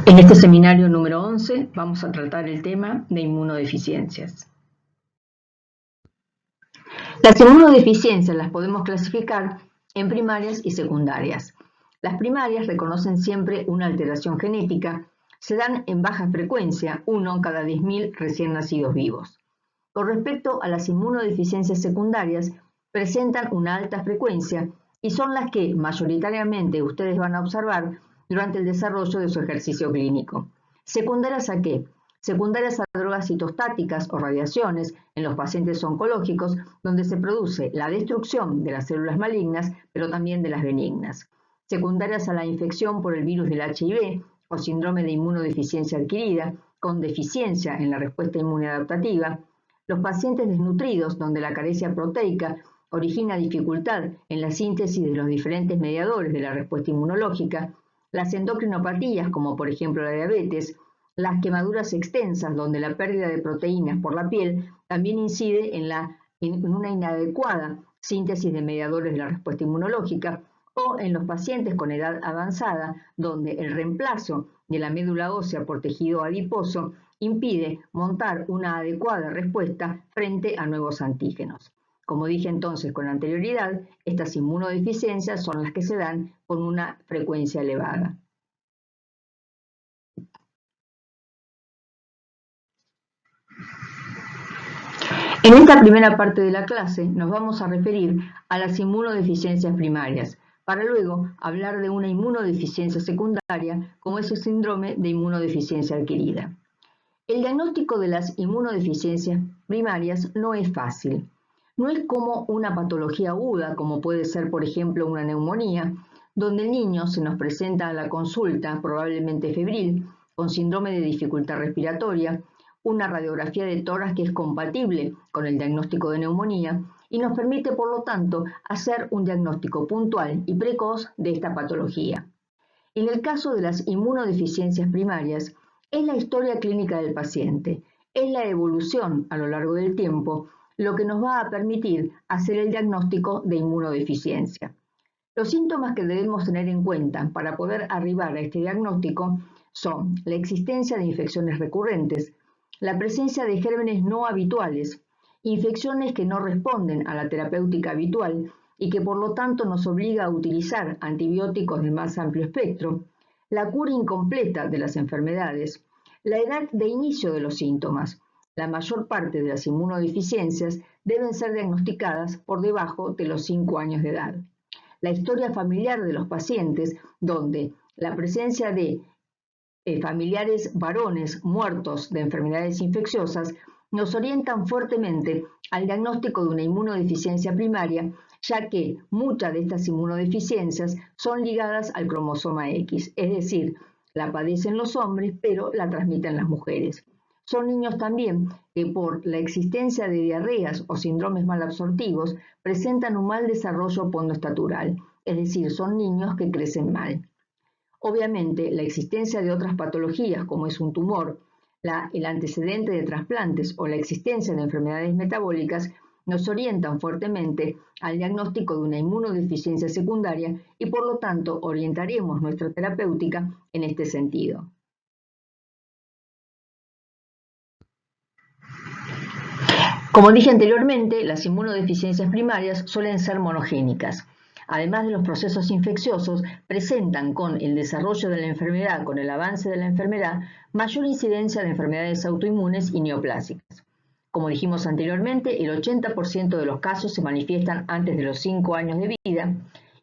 En este seminario número 11 vamos a tratar el tema de inmunodeficiencias. Las inmunodeficiencias las podemos clasificar en primarias y secundarias. Las primarias reconocen siempre una alteración genética, se dan en baja frecuencia, 1 cada 10.000 recién nacidos vivos. Con respecto a las inmunodeficiencias secundarias, presentan una alta frecuencia y son las que mayoritariamente ustedes van a observar durante el desarrollo de su ejercicio clínico. ¿Secundarias a qué? Secundarias a drogas citostáticas o radiaciones en los pacientes oncológicos, donde se produce la destrucción de las células malignas, pero también de las benignas. Secundarias a la infección por el virus del HIV o síndrome de inmunodeficiencia adquirida, con deficiencia en la respuesta inmune adaptativa. Los pacientes desnutridos, donde la carencia proteica origina dificultad en la síntesis de los diferentes mediadores de la respuesta inmunológica. Las endocrinopatías, como por ejemplo la diabetes, las quemaduras extensas, donde la pérdida de proteínas por la piel también incide en una inadecuada síntesis de mediadores de la respuesta inmunológica, o en los pacientes con edad avanzada, donde el reemplazo de la médula ósea por tejido adiposo impide montar una adecuada respuesta frente a nuevos antígenos. Como dije entonces con anterioridad, estas inmunodeficiencias son las que se dan con una frecuencia elevada. En esta primera parte de la clase nos vamos a referir a las inmunodeficiencias primarias, para luego hablar de una inmunodeficiencia secundaria, como es el síndrome de inmunodeficiencia adquirida. El diagnóstico de las inmunodeficiencias primarias no es fácil. No es como una patología aguda, como puede ser, por ejemplo, una neumonía, donde el niño se nos presenta a la consulta, probablemente febril, con síndrome de dificultad respiratoria, una radiografía de tórax que es compatible con el diagnóstico de neumonía y nos permite, por lo tanto, hacer un diagnóstico puntual y precoz de esta patología. En el caso de las inmunodeficiencias primarias, es la historia clínica del paciente, es la evolución a lo largo del tiempo lo que nos va a permitir hacer el diagnóstico de inmunodeficiencia. Los síntomas que debemos tener en cuenta para poder arribar a este diagnóstico son la existencia de infecciones recurrentes, la presencia de gérmenes no habituales, infecciones que no responden a la terapéutica habitual y que por lo tanto nos obliga a utilizar antibióticos de más amplio espectro, la cura incompleta de las enfermedades, la edad de inicio de los síntomas. La mayor parte de las inmunodeficiencias deben ser diagnosticadas por debajo de los 5 años de edad. La historia familiar de los pacientes, donde la presencia de familiares varones muertos de enfermedades infecciosas, nos orientan fuertemente al diagnóstico de una inmunodeficiencia primaria, ya que muchas de estas inmunodeficiencias son ligadas al cromosoma X, es decir, la padecen los hombres, pero la transmiten las mujeres. Son niños también que por la existencia de diarreas o síndromes malabsortivos presentan un mal desarrollo pondoestatural, es decir, son niños que crecen mal. Obviamente, la existencia de otras patologías, como es un tumor, el antecedente de trasplantes o la existencia de enfermedades metabólicas, nos orientan fuertemente al diagnóstico de una inmunodeficiencia secundaria y por lo tanto orientaremos nuestra terapéutica en este sentido. Como dije anteriormente, las inmunodeficiencias primarias suelen ser monogénicas. Además de los procesos infecciosos, presentan con el desarrollo de la enfermedad, con el avance de la enfermedad, mayor incidencia de enfermedades autoinmunes y neoplásicas. Como dijimos anteriormente, el 80% de los casos se manifiestan antes de los 5 años de vida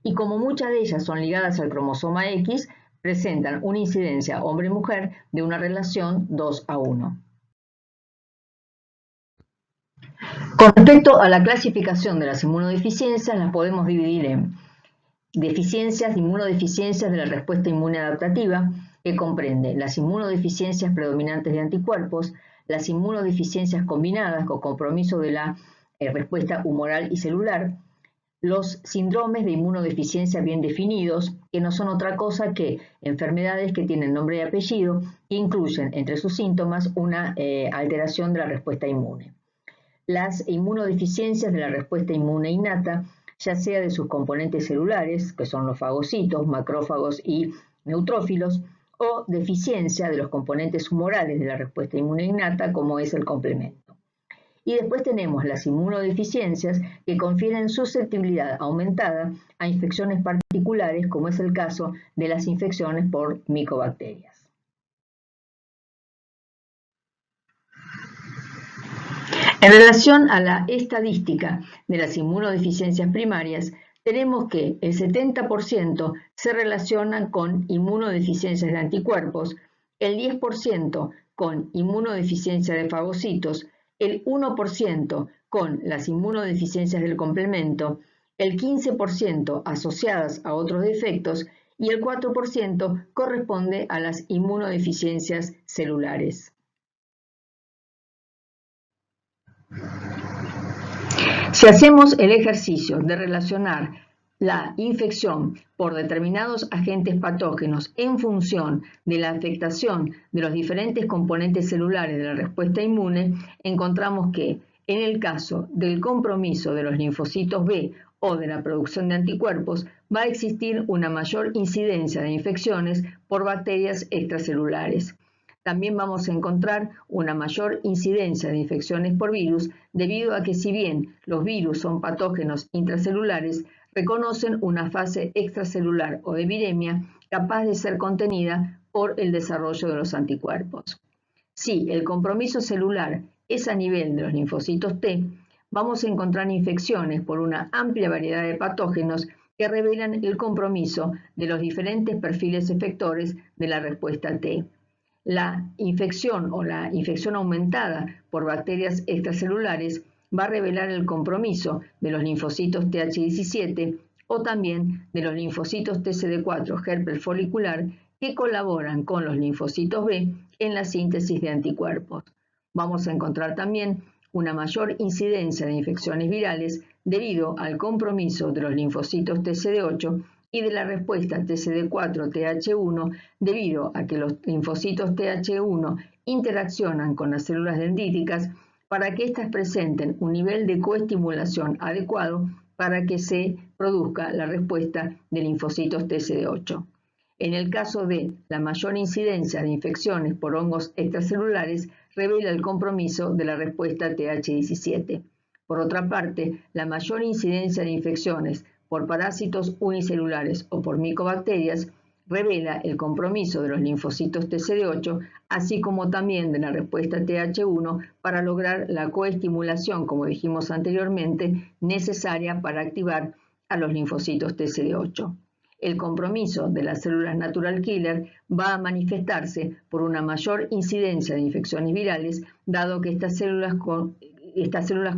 y como muchas de ellas son ligadas al cromosoma X, presentan una incidencia hombre-mujer de una relación 2:1. Con respecto a la clasificación de las inmunodeficiencias, las podemos dividir en deficiencias, inmunodeficiencias de la respuesta inmune adaptativa, que comprende las inmunodeficiencias predominantes de anticuerpos, las inmunodeficiencias combinadas con compromiso de la respuesta humoral y celular, los síndromes de inmunodeficiencia bien definidos, que no son otra cosa que enfermedades que tienen nombre y apellido e incluyen entre sus síntomas una alteración de la respuesta inmune. Las inmunodeficiencias de la respuesta inmune innata, ya sea de sus componentes celulares, que son los fagocitos, macrófagos y neutrófilos, o deficiencia de los componentes humorales de la respuesta inmune innata, como es el complemento. Y después tenemos las inmunodeficiencias que confieren susceptibilidad aumentada a infecciones particulares, como es el caso de las infecciones por micobacterias. En relación a la estadística de las inmunodeficiencias primarias, tenemos que el 70% se relacionan con inmunodeficiencias de anticuerpos, el 10% con inmunodeficiencia de fagocitos, el 1% con las inmunodeficiencias del complemento, el 15% asociadas a otros defectos y el 4% corresponde a las inmunodeficiencias celulares. Si hacemos el ejercicio de relacionar la infección por determinados agentes patógenos en función de la afectación de los diferentes componentes celulares de la respuesta inmune, encontramos que en el caso del compromiso de los linfocitos B o de la producción de anticuerpos, va a existir una mayor incidencia de infecciones por bacterias extracelulares. También vamos a encontrar una mayor incidencia de infecciones por virus debido a que si bien los virus son patógenos intracelulares, reconocen una fase extracelular o de viremia capaz de ser contenida por el desarrollo de los anticuerpos. Si el compromiso celular es a nivel de los linfocitos T, vamos a encontrar infecciones por una amplia variedad de patógenos que revelan el compromiso de los diferentes perfiles efectores de la respuesta T. La infección o la infección aumentada por bacterias extracelulares va a revelar el compromiso de los linfocitos Th17 o también de los linfocitos TCD4 Helper folicular que colaboran con los linfocitos B en la síntesis de anticuerpos. Vamos a encontrar también una mayor incidencia de infecciones virales debido al compromiso de los linfocitos TCD8 y de la respuesta TCD4-TH1 debido a que los linfocitos TH1 interaccionan con las células dendríticas para que éstas presenten un nivel de coestimulación adecuado para que se produzca la respuesta de linfocitos TCD8. En el caso de la mayor incidencia de infecciones por hongos extracelulares, revela el compromiso de la respuesta Th17. Por otra parte, la mayor incidencia de infecciones por parásitos unicelulares o por micobacterias revela el compromiso de los linfocitos TCD8, así como también de la respuesta TH1 para lograr la coestimulación, como dijimos anteriormente, necesaria para activar a los linfocitos TCD8. El compromiso de las células natural killer va a manifestarse por una mayor incidencia de infecciones virales, dado que estas células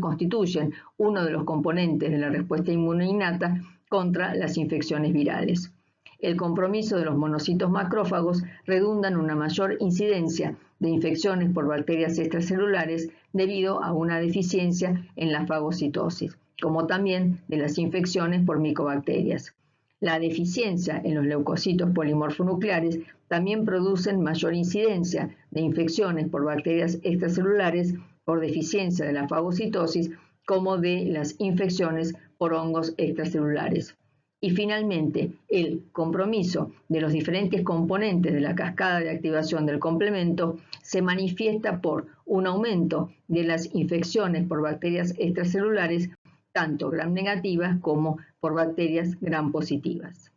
constituyen uno de los componentes de la respuesta inmune innata contra las infecciones virales. El compromiso de los monocitos macrófagos redunda en una mayor incidencia de infecciones por bacterias extracelulares debido a una deficiencia en la fagocitosis, como también de las infecciones por micobacterias. La deficiencia en los leucocitos polimorfonucleares también producen mayor incidencia de infecciones por bacterias extracelulares por deficiencia de la fagocitosis, como de las infecciones por hongos extracelulares. Y finalmente, el compromiso de los diferentes componentes de la cascada de activación del complemento se manifiesta por un aumento de las infecciones por bacterias extracelulares, tanto gram negativas como por bacterias gram positivas.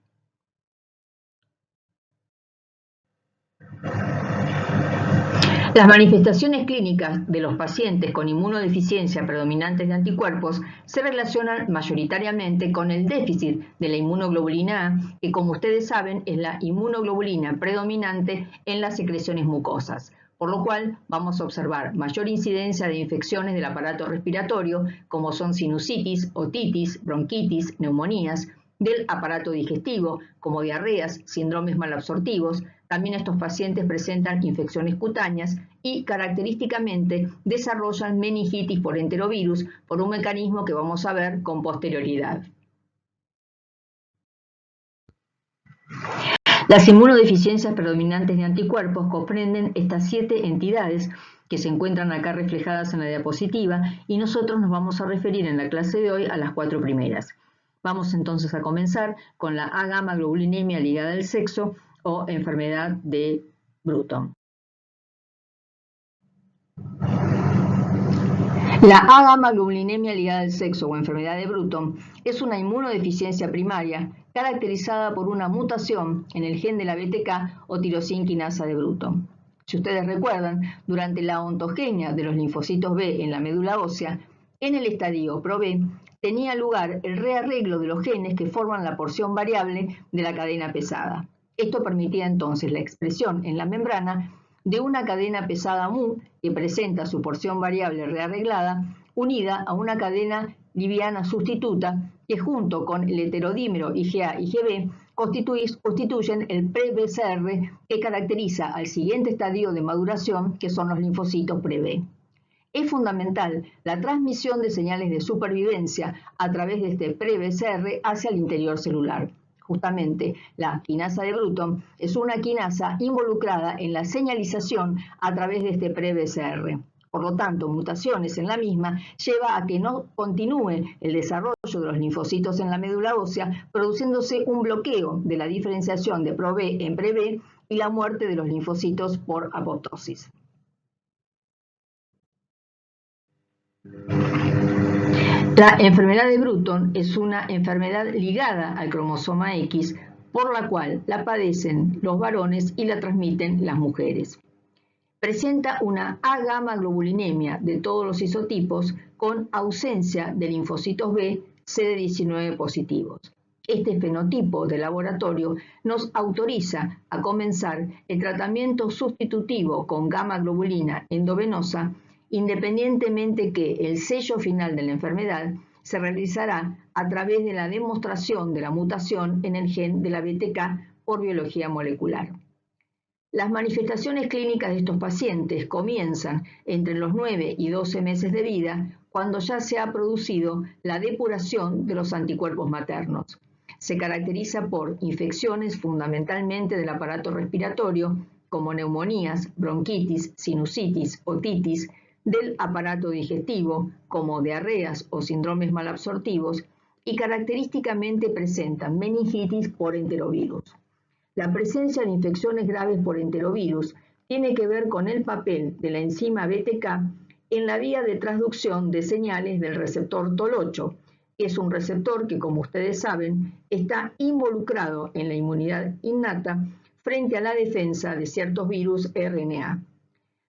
Las manifestaciones clínicas de los pacientes con inmunodeficiencia predominantes de anticuerpos se relacionan mayoritariamente con el déficit de la inmunoglobulina A, que como ustedes saben es la inmunoglobulina predominante en las secreciones mucosas, por lo cual vamos a observar mayor incidencia de infecciones del aparato respiratorio, como son sinusitis, otitis, bronquitis, neumonías, del aparato digestivo, como diarreas, síndromes malabsortivos. También estos pacientes presentan infecciones cutáneas y característicamente desarrollan meningitis por enterovirus por un mecanismo que vamos a ver con posterioridad. Las inmunodeficiencias predominantes de anticuerpos comprenden estas 7 entidades que se encuentran acá reflejadas en la diapositiva y nosotros nos vamos a referir en la clase de hoy a las 4 primeras. Vamos entonces a comenzar con la A-gamma globulinemia ligada al sexo, o enfermedad de Bruton. La A-gamma-globulinemia ligada al sexo o enfermedad de Bruton es una inmunodeficiencia primaria caracterizada por una mutación en el gen de la BTK o tirosina quinasa de Bruton. Si ustedes recuerdan, durante la ontogenia de los linfocitos B en la médula ósea, en el estadio ProB tenía lugar el rearreglo de los genes que forman la porción variable de la cadena pesada. Esto permitía entonces la expresión en la membrana de una cadena pesada mu que presenta su porción variable rearreglada unida a una cadena liviana sustituta que junto con el heterodímero IgA-IgB constituyen el pre-BCR que caracteriza al siguiente estadio de maduración, que son los linfocitos pre-B. Es fundamental la transmisión de señales de supervivencia a través de este pre-BCR hacia el interior celular. Justamente, la quinasa de Bruton es una quinasa involucrada en la señalización a través de este pre-BCR. Por lo tanto, mutaciones en la misma lleva a que no continúe el desarrollo de los linfocitos en la médula ósea, produciéndose un bloqueo de la diferenciación de pro-B en pre-B y la muerte de los linfocitos por apoptosis. La enfermedad de Bruton es una enfermedad ligada al cromosoma X, por la cual la padecen los varones y la transmiten las mujeres. Presenta una A-gamma-globulinemia de todos los isotipos con ausencia de linfocitos B CD19 positivos. Este fenotipo de laboratorio nos autoriza a comenzar el tratamiento sustitutivo con gamma-globulina endovenosa, independientemente que el sello final de la enfermedad se realizará a través de la demostración de la mutación en el gen de la BTK por biología molecular. Las manifestaciones clínicas de estos pacientes comienzan entre los 9 y 12 meses de vida, cuando ya se ha producido la depuración de los anticuerpos maternos. Se caracteriza por infecciones fundamentalmente del aparato respiratorio, como neumonías, bronquitis, sinusitis, otitis, del aparato digestivo, como diarreas o síndromes malabsortivos, y característicamente presentan meningitis por enterovirus. La presencia de infecciones graves por enterovirus tiene que ver con el papel de la enzima BTK en la vía de transducción de señales del receptor TOL8, que es un receptor que, como ustedes saben, está involucrado en la inmunidad innata frente a la defensa de ciertos virus RNA.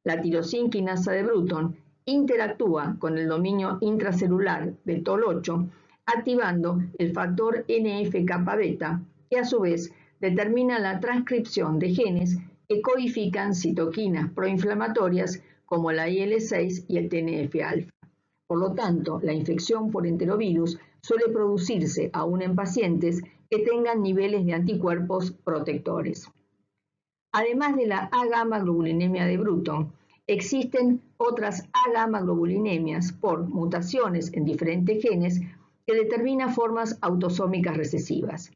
La tirosina quinasa de Bruton interactúa con el dominio intracelular de TOL8, activando el factor NF-kappa-beta, que a su vez determina la transcripción de genes que codifican citoquinas proinflamatorias como la IL-6 y el TNF-alfa. Por lo tanto, la infección por enterovirus suele producirse aún en pacientes que tengan niveles de anticuerpos protectores. Además de la A-gamma-globulinemia de Bruton, existen otras A-gamma-globulinemias por mutaciones en diferentes genes que determinan formas autosómicas recesivas.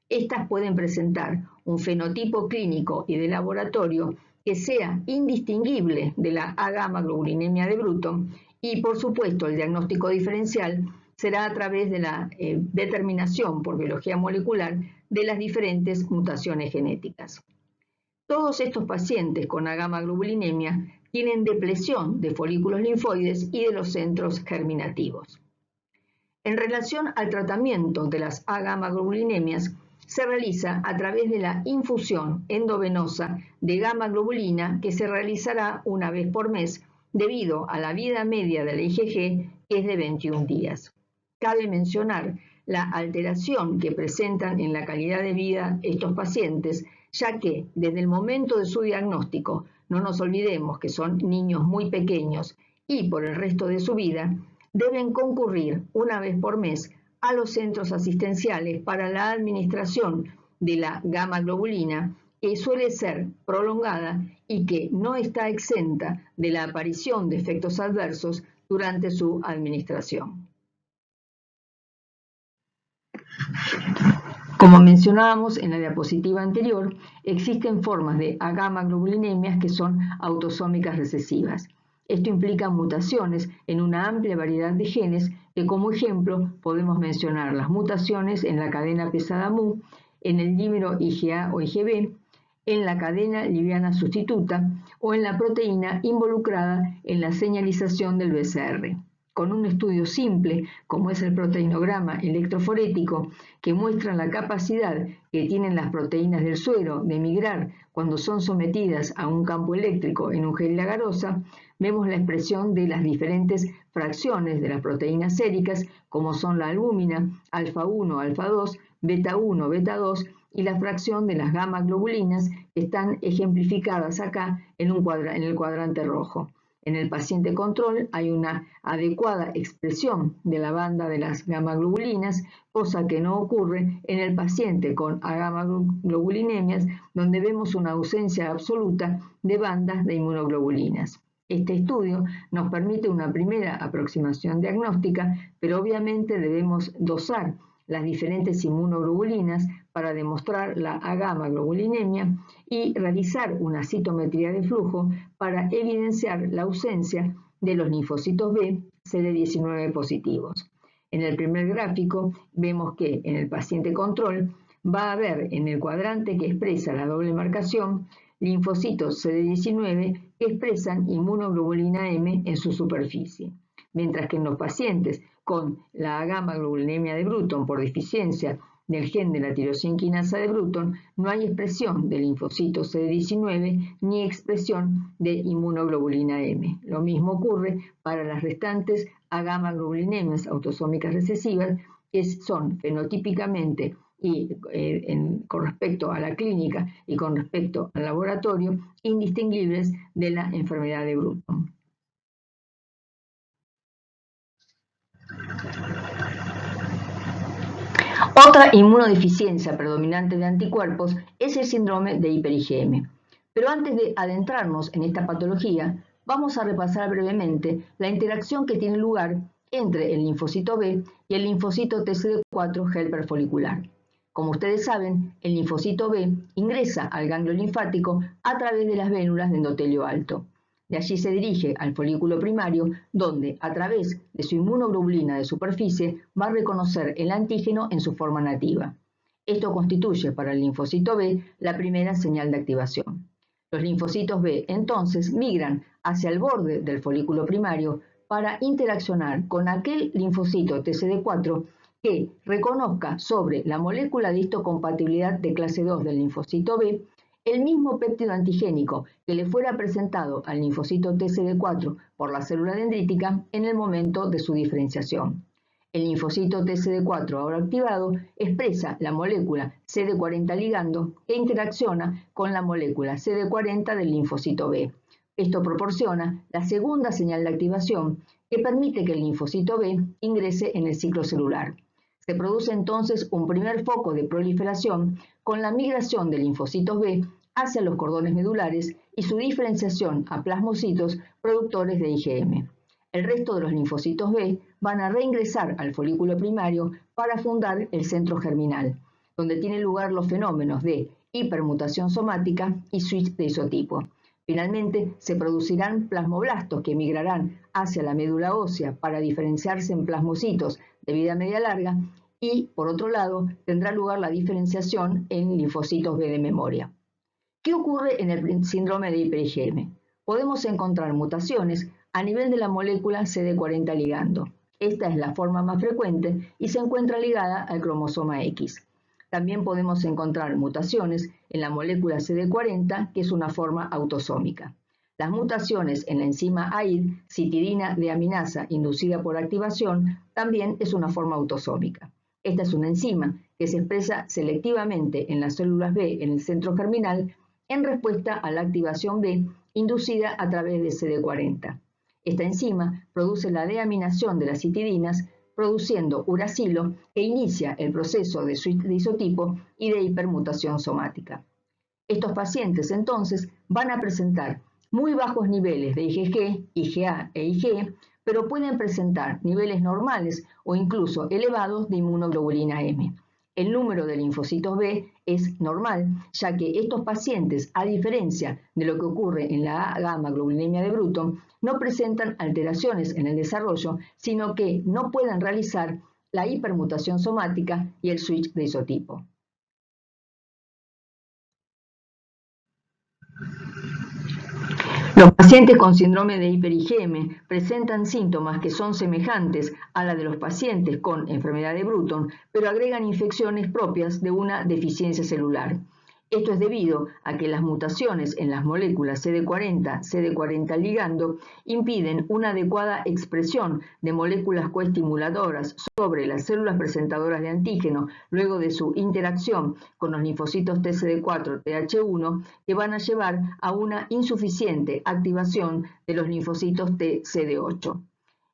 Estas pueden presentar un fenotipo clínico y de laboratorio que sea indistinguible de la A-gamma-globulinemia de Bruton y, por supuesto, el diagnóstico diferencial será a través de la determinación por biología molecular de las diferentes mutaciones genéticas. Todos estos pacientes con A-gamma-globulinemia tienen depresión de folículos linfoides y de los centros germinativos. En relación al tratamiento de las A-gamma-globulinemias, se realiza a través de la infusión endovenosa de gamma-globulina que se realizará una vez por mes debido a la vida media de la IgG, que es de 21 días. Cabe mencionar la alteración que presentan en la calidad de vida estos pacientes, ya que desde el momento de su diagnóstico, no nos olvidemos que son niños muy pequeños y por el resto de su vida, deben concurrir una vez por mes a los centros asistenciales para la administración de la gamma-globulina, que suele ser prolongada y que no está exenta de la aparición de efectos adversos durante su administración. Como mencionábamos en la diapositiva anterior, existen formas de A-gamma-globulинemias que son autosómicas recesivas. Esto implica mutaciones en una amplia variedad de genes que, como ejemplo, podemos mencionar las mutaciones en la cadena pesada mu, en el dímero IgA o IgB, en la cadena liviana sustituta o en la proteína involucrada en la señalización del BCR. Con un estudio simple, como es el proteinograma electroforético, que muestra la capacidad que tienen las proteínas del suero de migrar cuando son sometidas a un campo eléctrico en un gel agarose, vemos la expresión de las diferentes fracciones de las proteínas séricas, como son la albúmina, alfa 1, alfa 2, beta 1, beta 2, y la fracción de las gamma globulinas, que están ejemplificadas acá en el cuadrante rojo. En el paciente control hay una adecuada expresión de la banda de las gamma-globulinas, cosa que no ocurre en el paciente con gamma-globulинemias, donde vemos una ausencia absoluta de bandas de inmunoglobulinas. Este estudio nos permite una primera aproximación diagnóstica, pero obviamente debemos dosar las diferentes inmunoglobulinas para demostrar la agamma-globulinemia y realizar una citometría de flujo para evidenciar la ausencia de los linfocitos B CD19 positivos. En el primer gráfico vemos que en el paciente control va a haber en el cuadrante que expresa la doble marcación linfocitos CD19 que expresan inmunoglobulina M en su superficie, mientras que en los pacientes con la gamma-globulinemia de Bruton por deficiencia del gen de la tirosina quinasa de Bruton, no hay expresión de linfocitos CD19 ni expresión de inmunoglobulina M. Lo mismo ocurre para las restantes agamma-globulинemias autosómicas recesivas, que son fenotípicamente y con respecto a la clínica y con respecto al laboratorio, indistinguibles de la enfermedad de Bruton. Otra inmunodeficiencia predominante de anticuerpos es el síndrome de hiper-IgM. Pero antes de adentrarnos en esta patología, vamos a repasar brevemente la interacción que tiene lugar entre el linfocito B y el linfocito TCD4 helper folicular. Como ustedes saben, el linfocito B ingresa al ganglio linfático a través de las vénulas de endotelio alto. De allí se dirige al folículo primario, donde, a través de su inmunoglobulina de superficie, va a reconocer el antígeno en su forma nativa. Esto constituye para el linfocito B la primera señal de activación. Los linfocitos B, entonces, migran hacia el borde del folículo primario para interaccionar con aquel linfocito TCD4 que reconozca sobre la molécula de histocompatibilidad de clase 2 del linfocito B el mismo péptido antigénico que le fuera presentado al linfocito TCD4 por la célula dendrítica en el momento de su diferenciación. El linfocito TCD4 ahora activado expresa la molécula CD40 ligando que interacciona con la molécula CD40 del linfocito B. Esto proporciona la segunda señal de activación que permite que el linfocito B ingrese en el ciclo celular. Se produce entonces un primer foco de proliferación con la migración de linfocitos B hacia los cordones medulares y su diferenciación a plasmocitos productores de IgM. El resto de los linfocitos B van a reingresar al folículo primario para fundar el centro germinal, donde tienen lugar los fenómenos de hipermutación somática y switch de isotipo. Finalmente, se producirán plasmoblastos que migrarán hacia la médula ósea para diferenciarse en plasmocitos de vida media larga y, por otro lado, tendrá lugar la diferenciación en linfocitos B de memoria. ¿Qué ocurre en el síndrome de hiper-IgM? Podemos encontrar mutaciones a nivel de la molécula CD40 ligando. Esta es la forma más frecuente y se encuentra ligada al cromosoma X. También podemos encontrar mutaciones en la molécula CD40, que es una forma autosómica. Las mutaciones en la enzima AID, citidina deaminasa inducida por activación, también es una forma autosómica. Esta es una enzima que se expresa selectivamente en las células B en el centro germinal en respuesta a la activación B inducida a través de CD40. Esta enzima produce la deaminación de las citidinas, produciendo uracilo que inicia el proceso de switch de isotipo y de hipermutación somática. Estos pacientes entonces van a presentar muy bajos niveles de IgG, IgA e IgE, pero pueden presentar niveles normales o incluso elevados de inmunoglobulina M. El número de linfocitos B es normal, ya que estos pacientes, a diferencia de lo que ocurre en la gamma-globulinemia de Bruton, no presentan alteraciones en el desarrollo, sino que no pueden realizar la hipermutación somática y el switch de isotipo. Los pacientes con síndrome de hiper-IgM presentan síntomas que son semejantes a la de los pacientes con enfermedad de Bruton, pero agregan infecciones propias de una deficiencia celular. Esto es debido a que las mutaciones en las moléculas CD40, CD40 ligando impiden una adecuada expresión de moléculas coestimuladoras sobre las células presentadoras de antígeno luego de su interacción con los linfocitos TCD4, TH1, que van a llevar a una insuficiente activación de los linfocitos TCD8.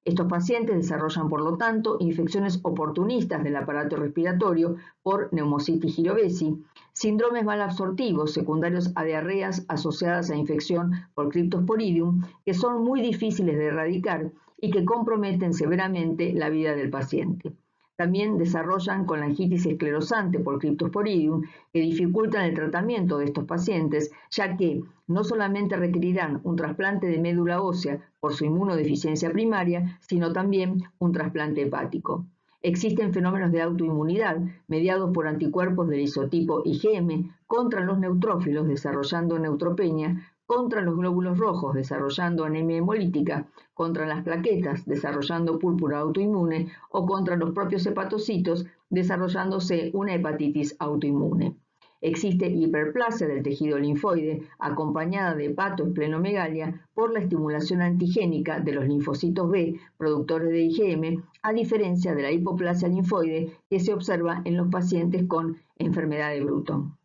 Estos pacientes desarrollan, por lo tanto, infecciones oportunistas del aparato respiratorio por Pneumocystis jirovecii, síndromes malabsortivos secundarios a diarreas asociadas a infección por Cryptosporidium, que son muy difíciles de erradicar y que comprometen severamente la vida del paciente. También desarrollan colangitis esclerosante por Cryptosporidium, que dificultan el tratamiento de estos pacientes, ya que no solamente requerirán un trasplante de médula ósea por su inmunodeficiencia primaria, sino también un trasplante hepático. Existen fenómenos de autoinmunidad mediados por anticuerpos del isotipo IgM contra los neutrófilos, desarrollando neutropenia, contra los glóbulos rojos, desarrollando anemia hemolítica, contra las plaquetas, desarrollando púrpura autoinmune, o contra los propios hepatocitos, desarrollándose una hepatitis autoinmune. Existe hiperplasia del tejido linfoide acompañada de hepatoesplenomegalia por la estimulación antigénica de los linfocitos B, productores de IgM, a diferencia de la hipoplasia linfoide que se observa en los pacientes con enfermedad de Bruton.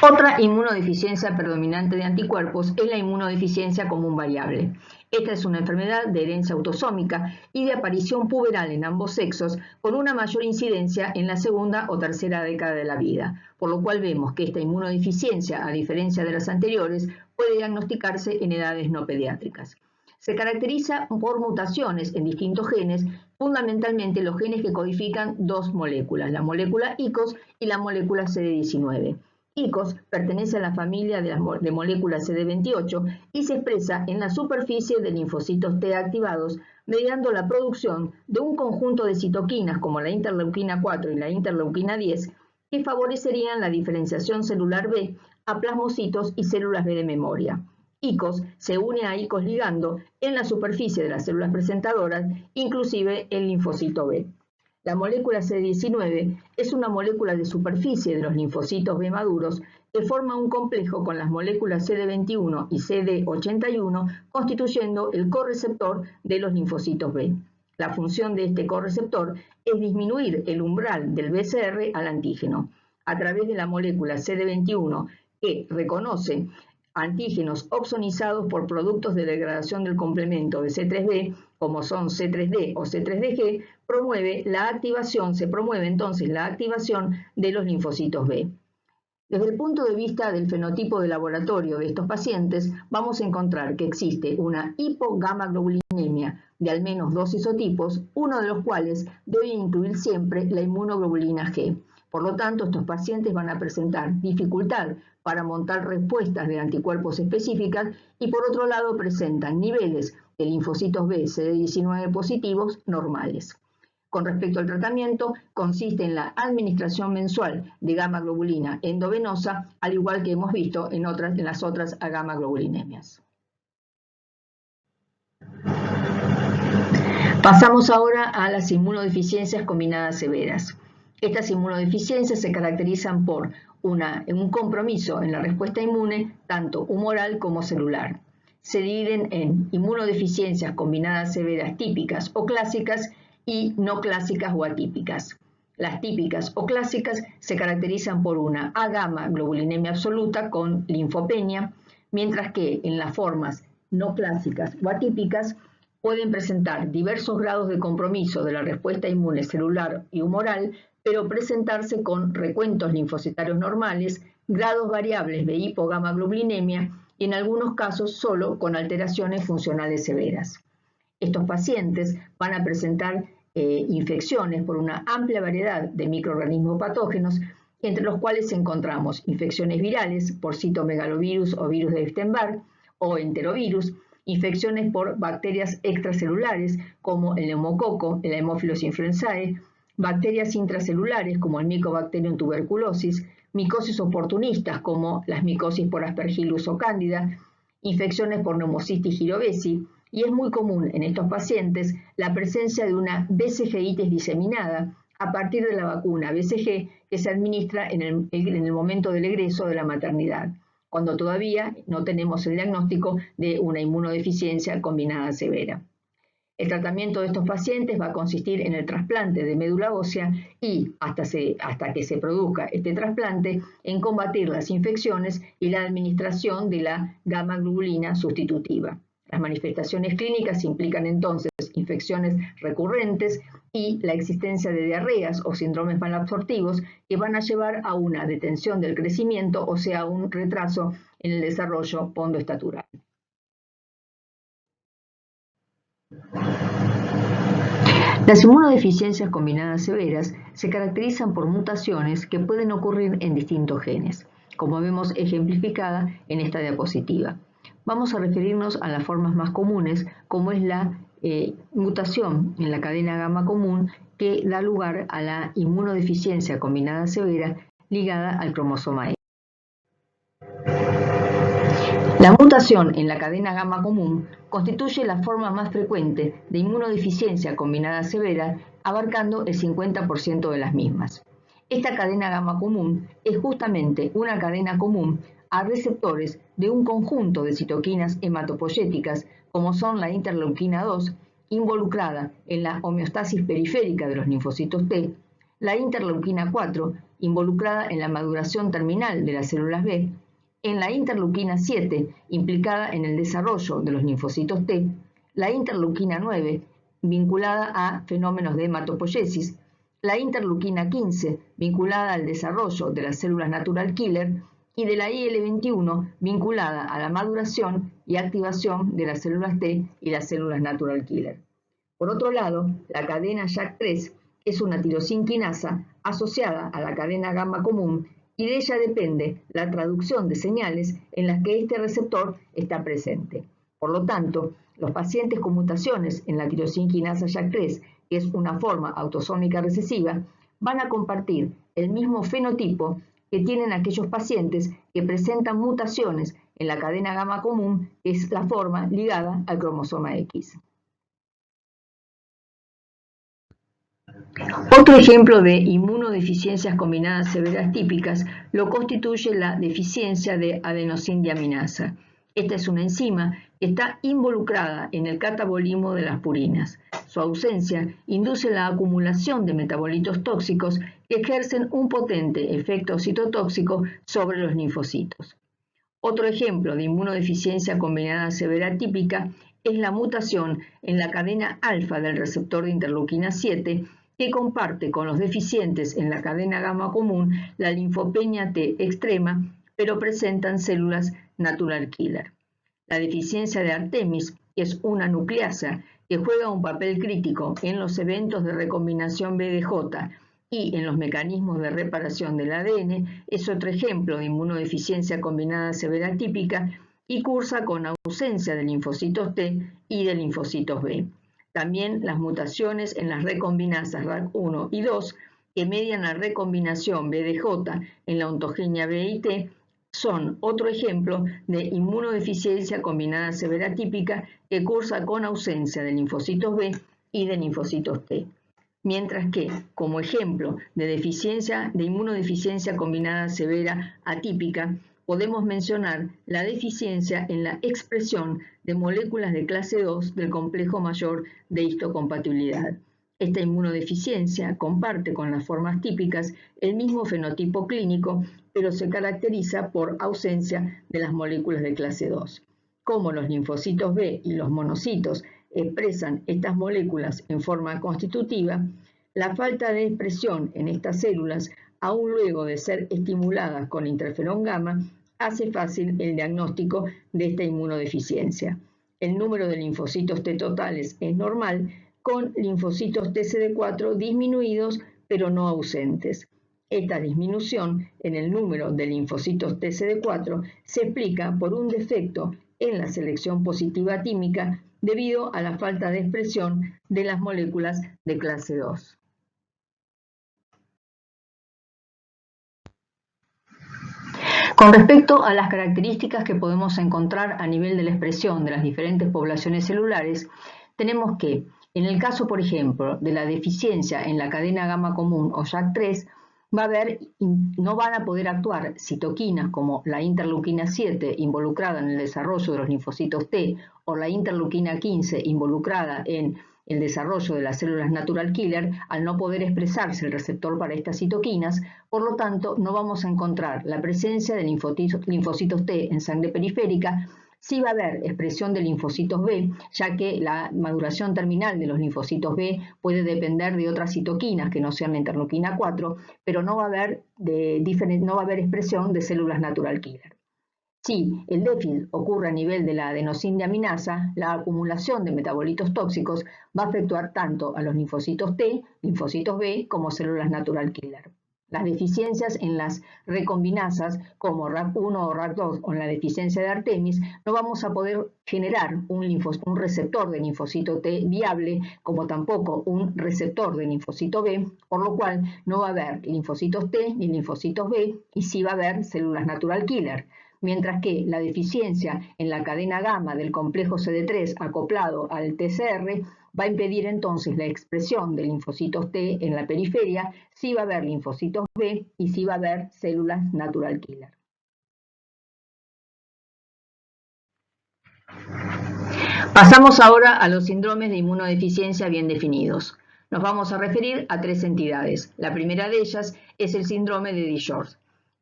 Otra inmunodeficiencia predominante de anticuerpos es la inmunodeficiencia común variable. Esta es una enfermedad de herencia autosómica y de aparición puberal en ambos sexos, con una mayor incidencia en la segunda o tercera década de la vida, por lo cual vemos que esta inmunodeficiencia, a diferencia de las anteriores, puede diagnosticarse en edades no pediátricas. Se caracteriza por mutaciones en distintos genes, fundamentalmente los genes que codifican dos moléculas, la molécula ICOS y la molécula CD19. ICOS pertenece a la familia de moléculas CD28 y se expresa en la superficie de linfocitos T activados mediante la producción de un conjunto de citoquinas como la interleuquina 4 y la interleuquina 10 que favorecerían la diferenciación celular B a plasmocitos y células B de memoria. ICOS se une a ICOS ligando en la superficie de las células presentadoras, inclusive el linfocito B. La molécula CD19 es una molécula de superficie de los linfocitos B maduros que forma un complejo con las moléculas CD21 y CD81 constituyendo el correceptor de los linfocitos B. La función de este correceptor es disminuir el umbral del BCR al antígeno. A través de la molécula CD21 que reconoce antígenos opsonizados por productos de degradación del complemento de C3b, como son C3d o C3dG, se promueve entonces la activación de los linfocitos B. Desde el punto de vista del fenotipo de laboratorio de estos pacientes, vamos a encontrar que existe una hipogamaglobulinemia de al menos dos isotipos, uno de los cuales debe incluir siempre la inmunoglobulina G. Por lo tanto, estos pacientes van a presentar dificultad para montar respuestas de anticuerpos específicas y por otro lado presentan niveles de linfocitos B CD19 positivos normales. Con respecto al tratamiento, consiste en la administración mensual de gamma globulina endovenosa, al igual que hemos visto en las otras gamma-globulинemias. Pasamos ahora a las inmunodeficiencias combinadas severas. Estas inmunodeficiencias se caracterizan por un compromiso en la respuesta inmune, tanto humoral como celular. Se dividen en inmunodeficiencias combinadas severas típicas o clásicas y no clásicas o atípicas. Las típicas o clásicas se caracterizan por una A-gamma globulinemia absoluta con linfopenia, mientras que en las formas no clásicas o atípicas pueden presentar diversos grados de compromiso de la respuesta inmune celular y humoral, pero presentarse con recuentos linfocitarios normales, grados variables de hipogamaglobulinemia y en algunos casos solo con alteraciones funcionales severas. Estos pacientes van a presentar infecciones por una amplia variedad de microorganismos patógenos, entre los cuales encontramos infecciones virales por citomegalovirus o virus de Epstein-Barr o enterovirus, infecciones por bacterias extracelulares como el neumococo, el Haemophilus influenzae, bacterias intracelulares como el Mycobacterium tuberculosis, micosis oportunistas como las micosis por Aspergillus o Cándida, infecciones por Pneumocystis jirovesi, y es muy común en estos pacientes la presencia de una BCG-itis diseminada a partir de la vacuna BCG que se administra en el momento del egreso de la maternidad, cuando todavía no tenemos el diagnóstico de una inmunodeficiencia combinada severa. El tratamiento de estos pacientes va a consistir en el trasplante de médula ósea y, hasta que se produzca este trasplante, en combatir las infecciones y la administración de la gamma-globulina sustitutiva. Las manifestaciones clínicas implican entonces infecciones recurrentes y la existencia de diarreas o síndromes malabsortivos que van a llevar a una detención del crecimiento, o sea, un retraso en el desarrollo pondoestatural. Las inmunodeficiencias combinadas severas se caracterizan por mutaciones que pueden ocurrir en distintos genes, como vemos ejemplificada en esta diapositiva. Vamos a referirnos a las formas más comunes, como es la mutación en la cadena gamma común que da lugar a la inmunodeficiencia combinada severa ligada al cromosoma X. La mutación en la cadena gamma común constituye la forma más frecuente de inmunodeficiencia combinada severa, abarcando el 50% de las mismas. Esta cadena gamma común es justamente una cadena común a receptores de un conjunto de citoquinas hematopoyéticas, como son la interleuquina 2, involucrada en la homeostasis periférica de los linfocitos T, la interleuquina 4, involucrada en la maduración terminal de las células B, en la interleuquina 7, implicada en el desarrollo de los linfocitos T, la interleuquina 9, vinculada a fenómenos de hematopoiesis, la interleuquina 15, vinculada al desarrollo de las células natural killer, y de la IL-21, vinculada a la maduración y activación de las células T y las células natural killer. Por otro lado, la cadena JAK3 es una tirosinquinasa asociada a la cadena gamma común y de ella depende la traducción de señales en las que este receptor está presente. Por lo tanto, los pacientes con mutaciones en la tirosinquinasa JAK3, que es una forma autosómica recesiva, van a compartir el mismo fenotipo que tienen aquellos pacientes que presentan mutaciones en la cadena gamma común, que es la forma ligada al cromosoma X. Otro ejemplo de inmunodeficiencias combinadas severas típicas lo constituye la deficiencia de adenosindiaminasa. Esta es una enzima que está involucrada en el catabolismo de las purinas. Su ausencia induce la acumulación de metabolitos tóxicos que ejercen un potente efecto citotóxico sobre los linfocitos. Otro ejemplo de inmunodeficiencia combinada severa típica es la mutación en la cadena alfa del receptor de interleuquina 7, que comparte con los deficientes en la cadena gamma común la linfopenia T extrema, pero presentan células natural killer. La deficiencia de Artemis, que es una nucleasa que juega un papel crítico en los eventos de recombinación BDJ y en los mecanismos de reparación del ADN, es otro ejemplo de inmunodeficiencia combinada severa típica y cursa con ausencia de linfocitos T y de linfocitos B. También las mutaciones en las recombinasas RAC1 y 2, que median la recombinación BDJ en la ontogenia B y T, son otro ejemplo de inmunodeficiencia combinada severa típica que cursa con ausencia de linfocitos B y de linfocitos T. Mientras que, como ejemplo de inmunodeficiencia combinada severa atípica, podemos mencionar la deficiencia en la expresión de moléculas de clase 2 del complejo mayor de histocompatibilidad. Esta inmunodeficiencia comparte con las formas típicas el mismo fenotipo clínico, pero se caracteriza por ausencia de las moléculas de clase 2. Como los linfocitos B y los monocitos expresan estas moléculas en forma constitutiva, la falta de expresión en estas células, aún luego de ser estimuladas con interferón gamma, hace fácil el diagnóstico de esta inmunodeficiencia. El número de linfocitos T totales es normal, con linfocitos TCD4 disminuidos pero no ausentes. Esta disminución en el número de linfocitos TCD4 se explica por un defecto en la selección positiva tímica debido a la falta de expresión de las moléculas de clase 2. Con respecto a las características que podemos encontrar a nivel de la expresión de las diferentes poblaciones celulares, tenemos que, en el caso, por ejemplo, de la deficiencia en la cadena gamma común o JAK3, no van a poder actuar citoquinas como la interleuquina 7 involucrada en el desarrollo de los linfocitos T o la interleuquina 15 involucrada en el desarrollo de las células natural killer. Al no poder expresarse el receptor para estas citoquinas, por lo tanto no vamos a encontrar la presencia de linfocitos T en sangre periférica. Sí va a haber expresión de linfocitos B, ya que la maduración terminal de los linfocitos B puede depender de otras citoquinas que no sean la interleuquina 4, pero no va a haber expresión de células natural killer. Si el déficit ocurre a nivel de la adenosina-deaminasa, la acumulación de metabolitos tóxicos va a afectar tanto a los linfocitos T, linfocitos B, como células natural killer. Las deficiencias en las recombinasas, como RAC1 o RAC2, o en la deficiencia de Artemis, no vamos a poder generar un receptor de linfocito T viable, como tampoco un receptor de linfocito B, por lo cual no va a haber linfocitos T ni linfocitos B, y sí va a haber células natural killer. Mientras que la deficiencia en la cadena gamma del complejo CD3 acoplado al TCR va a impedir entonces la expresión de linfocitos T en la periferia, sí va a haber linfocitos B y sí va a haber células natural killer. Pasamos ahora a los síndromes de inmunodeficiencia bien definidos. Nos vamos a referir a tres entidades. La primera de ellas es el síndrome de DiGeorge.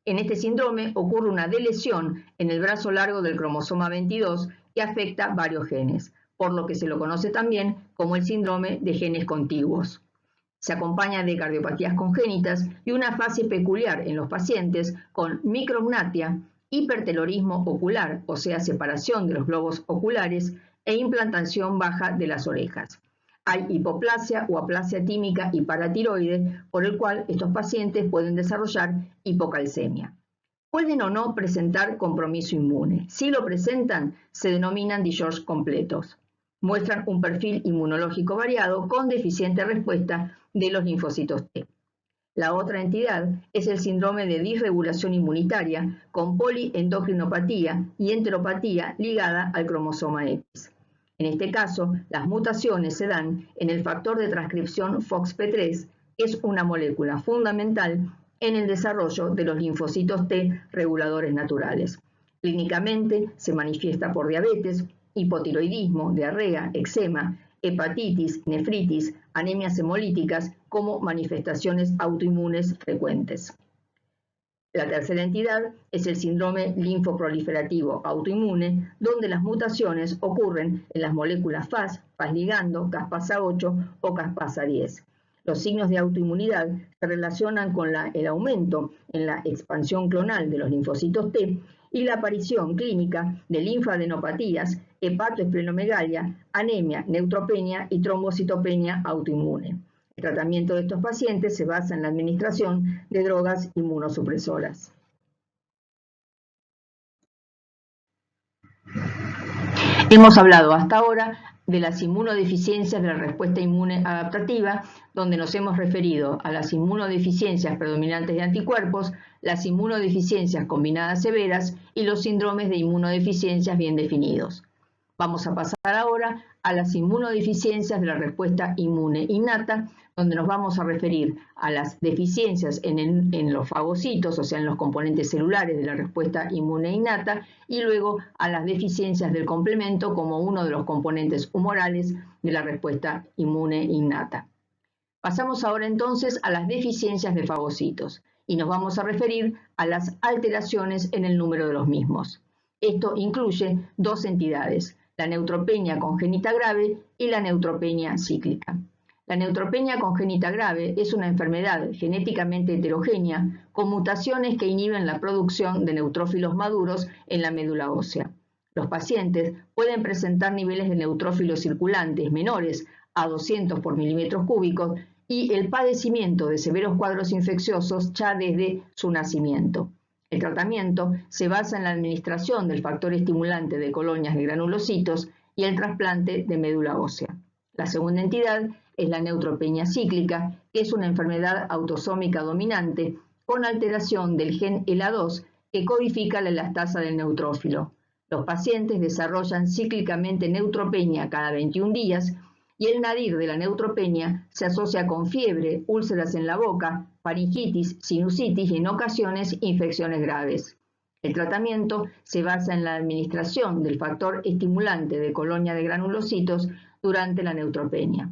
En este síndrome ocurre una delesión en el brazo largo del cromosoma 22 que afecta varios genes, por lo que se lo conoce también como el síndrome de genes contiguos. Se acompaña de cardiopatías congénitas y una fase peculiar en los pacientes con micrognatia, hipertelorismo ocular, o sea, separación de los globos oculares, e implantación baja de las orejas. Hay hipoplasia o aplasia tímica y paratiroide, por el cual estos pacientes pueden desarrollar hipocalcemia. Pueden o no presentar compromiso inmune. Si lo presentan, se denominan DiGeorge completos. Muestran un perfil inmunológico variado con deficiente respuesta de los linfocitos T. La otra entidad es el síndrome de disregulación inmunitaria con poliendocrinopatía y enteropatía ligada al cromosoma X. En este caso, las mutaciones se dan en el factor de transcripción FOXP3, que es una molécula fundamental en el desarrollo de los linfocitos T reguladores naturales. Clínicamente se manifiesta por diabetes, hipotiroidismo, diarrea, eczema, hepatitis, nefritis, anemias hemolíticas como manifestaciones autoinmunes frecuentes. La tercera entidad es el síndrome linfoproliferativo autoinmune, donde las mutaciones ocurren en las moléculas Fas, Fas ligando, caspasa 8 o caspasa 10. Los signos de autoinmunidad se relacionan con el aumento en la expansión clonal de los linfocitos T y la aparición clínica de linfadenopatías, hepatoesplenomegalia, anemia, neutropenia y trombocitopenia autoinmune. El tratamiento de estos pacientes se basa en la administración de drogas inmunosupresoras. Hemos hablado hasta ahora de las inmunodeficiencias de la respuesta inmune adaptativa, donde nos hemos referido a las inmunodeficiencias predominantes de anticuerpos, las inmunodeficiencias combinadas severas y los síndromes de inmunodeficiencias bien definidos. Vamos a pasar ahora a las inmunodeficiencias de la respuesta inmune innata, donde nos vamos a referir a las deficiencias en los fagocitos, o sea, en los componentes celulares de la respuesta inmune innata, y luego a las deficiencias del complemento como uno de los componentes humorales de la respuesta inmune innata. Pasamos ahora entonces a las deficiencias de fagocitos, y nos vamos a referir a las alteraciones en el número de los mismos. Esto incluye dos entidades, la neutropenia congénita grave y la neutropenia cíclica. La neutropenia congénita grave es una enfermedad genéticamente heterogénea con mutaciones que inhiben la producción de neutrófilos maduros en la médula ósea. Los pacientes pueden presentar niveles de neutrófilos circulantes menores a 200 por milímetros cúbicos y el padecimiento de severos cuadros infecciosos ya desde su nacimiento. El tratamiento se basa en la administración del factor estimulante de colonias de granulocitos y el trasplante de médula ósea. La segunda entidad es la neutropenia cíclica, que es una enfermedad autosómica dominante con alteración del gen ELA2 que codifica la elastasa del neutrófilo. Los pacientes desarrollan cíclicamente neutropenia cada 21 días y el nadir de la neutropenia se asocia con fiebre, úlceras en la boca, faringitis, sinusitis y en ocasiones infecciones graves. El tratamiento se basa en la administración del factor estimulante de colonia de granulocitos durante la neutropenia.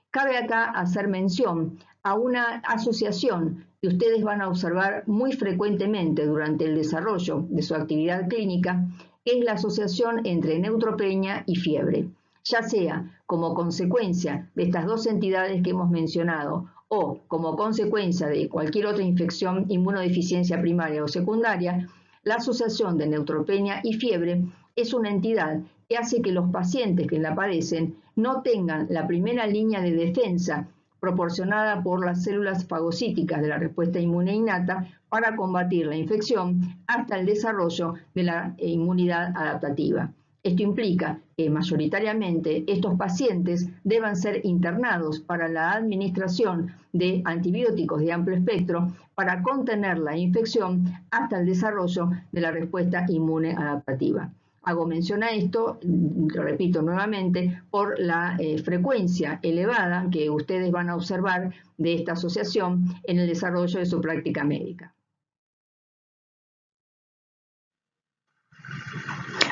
Cabe acá hacer mención a una asociación que ustedes van a observar muy frecuentemente durante el desarrollo de su actividad clínica, que es la asociación entre neutropenia y fiebre, ya sea como consecuencia de estas dos entidades que hemos mencionado o como consecuencia de cualquier otra infección, inmunodeficiencia primaria o secundaria. La asociación de neutropenia y fiebre es una entidad que hace que los pacientes que la padecen no tengan la primera línea de defensa proporcionada por las células fagocíticas de la respuesta inmune innata para combatir la infección hasta el desarrollo de la inmunidad adaptativa. Esto implica que mayoritariamente estos pacientes deban ser internados para la administración de antibióticos de amplio espectro para contener la infección hasta el desarrollo de la respuesta inmune adaptativa. Hago mención a esto, lo repito nuevamente, por la frecuencia elevada que ustedes van a observar de esta asociación en el desarrollo de su práctica médica.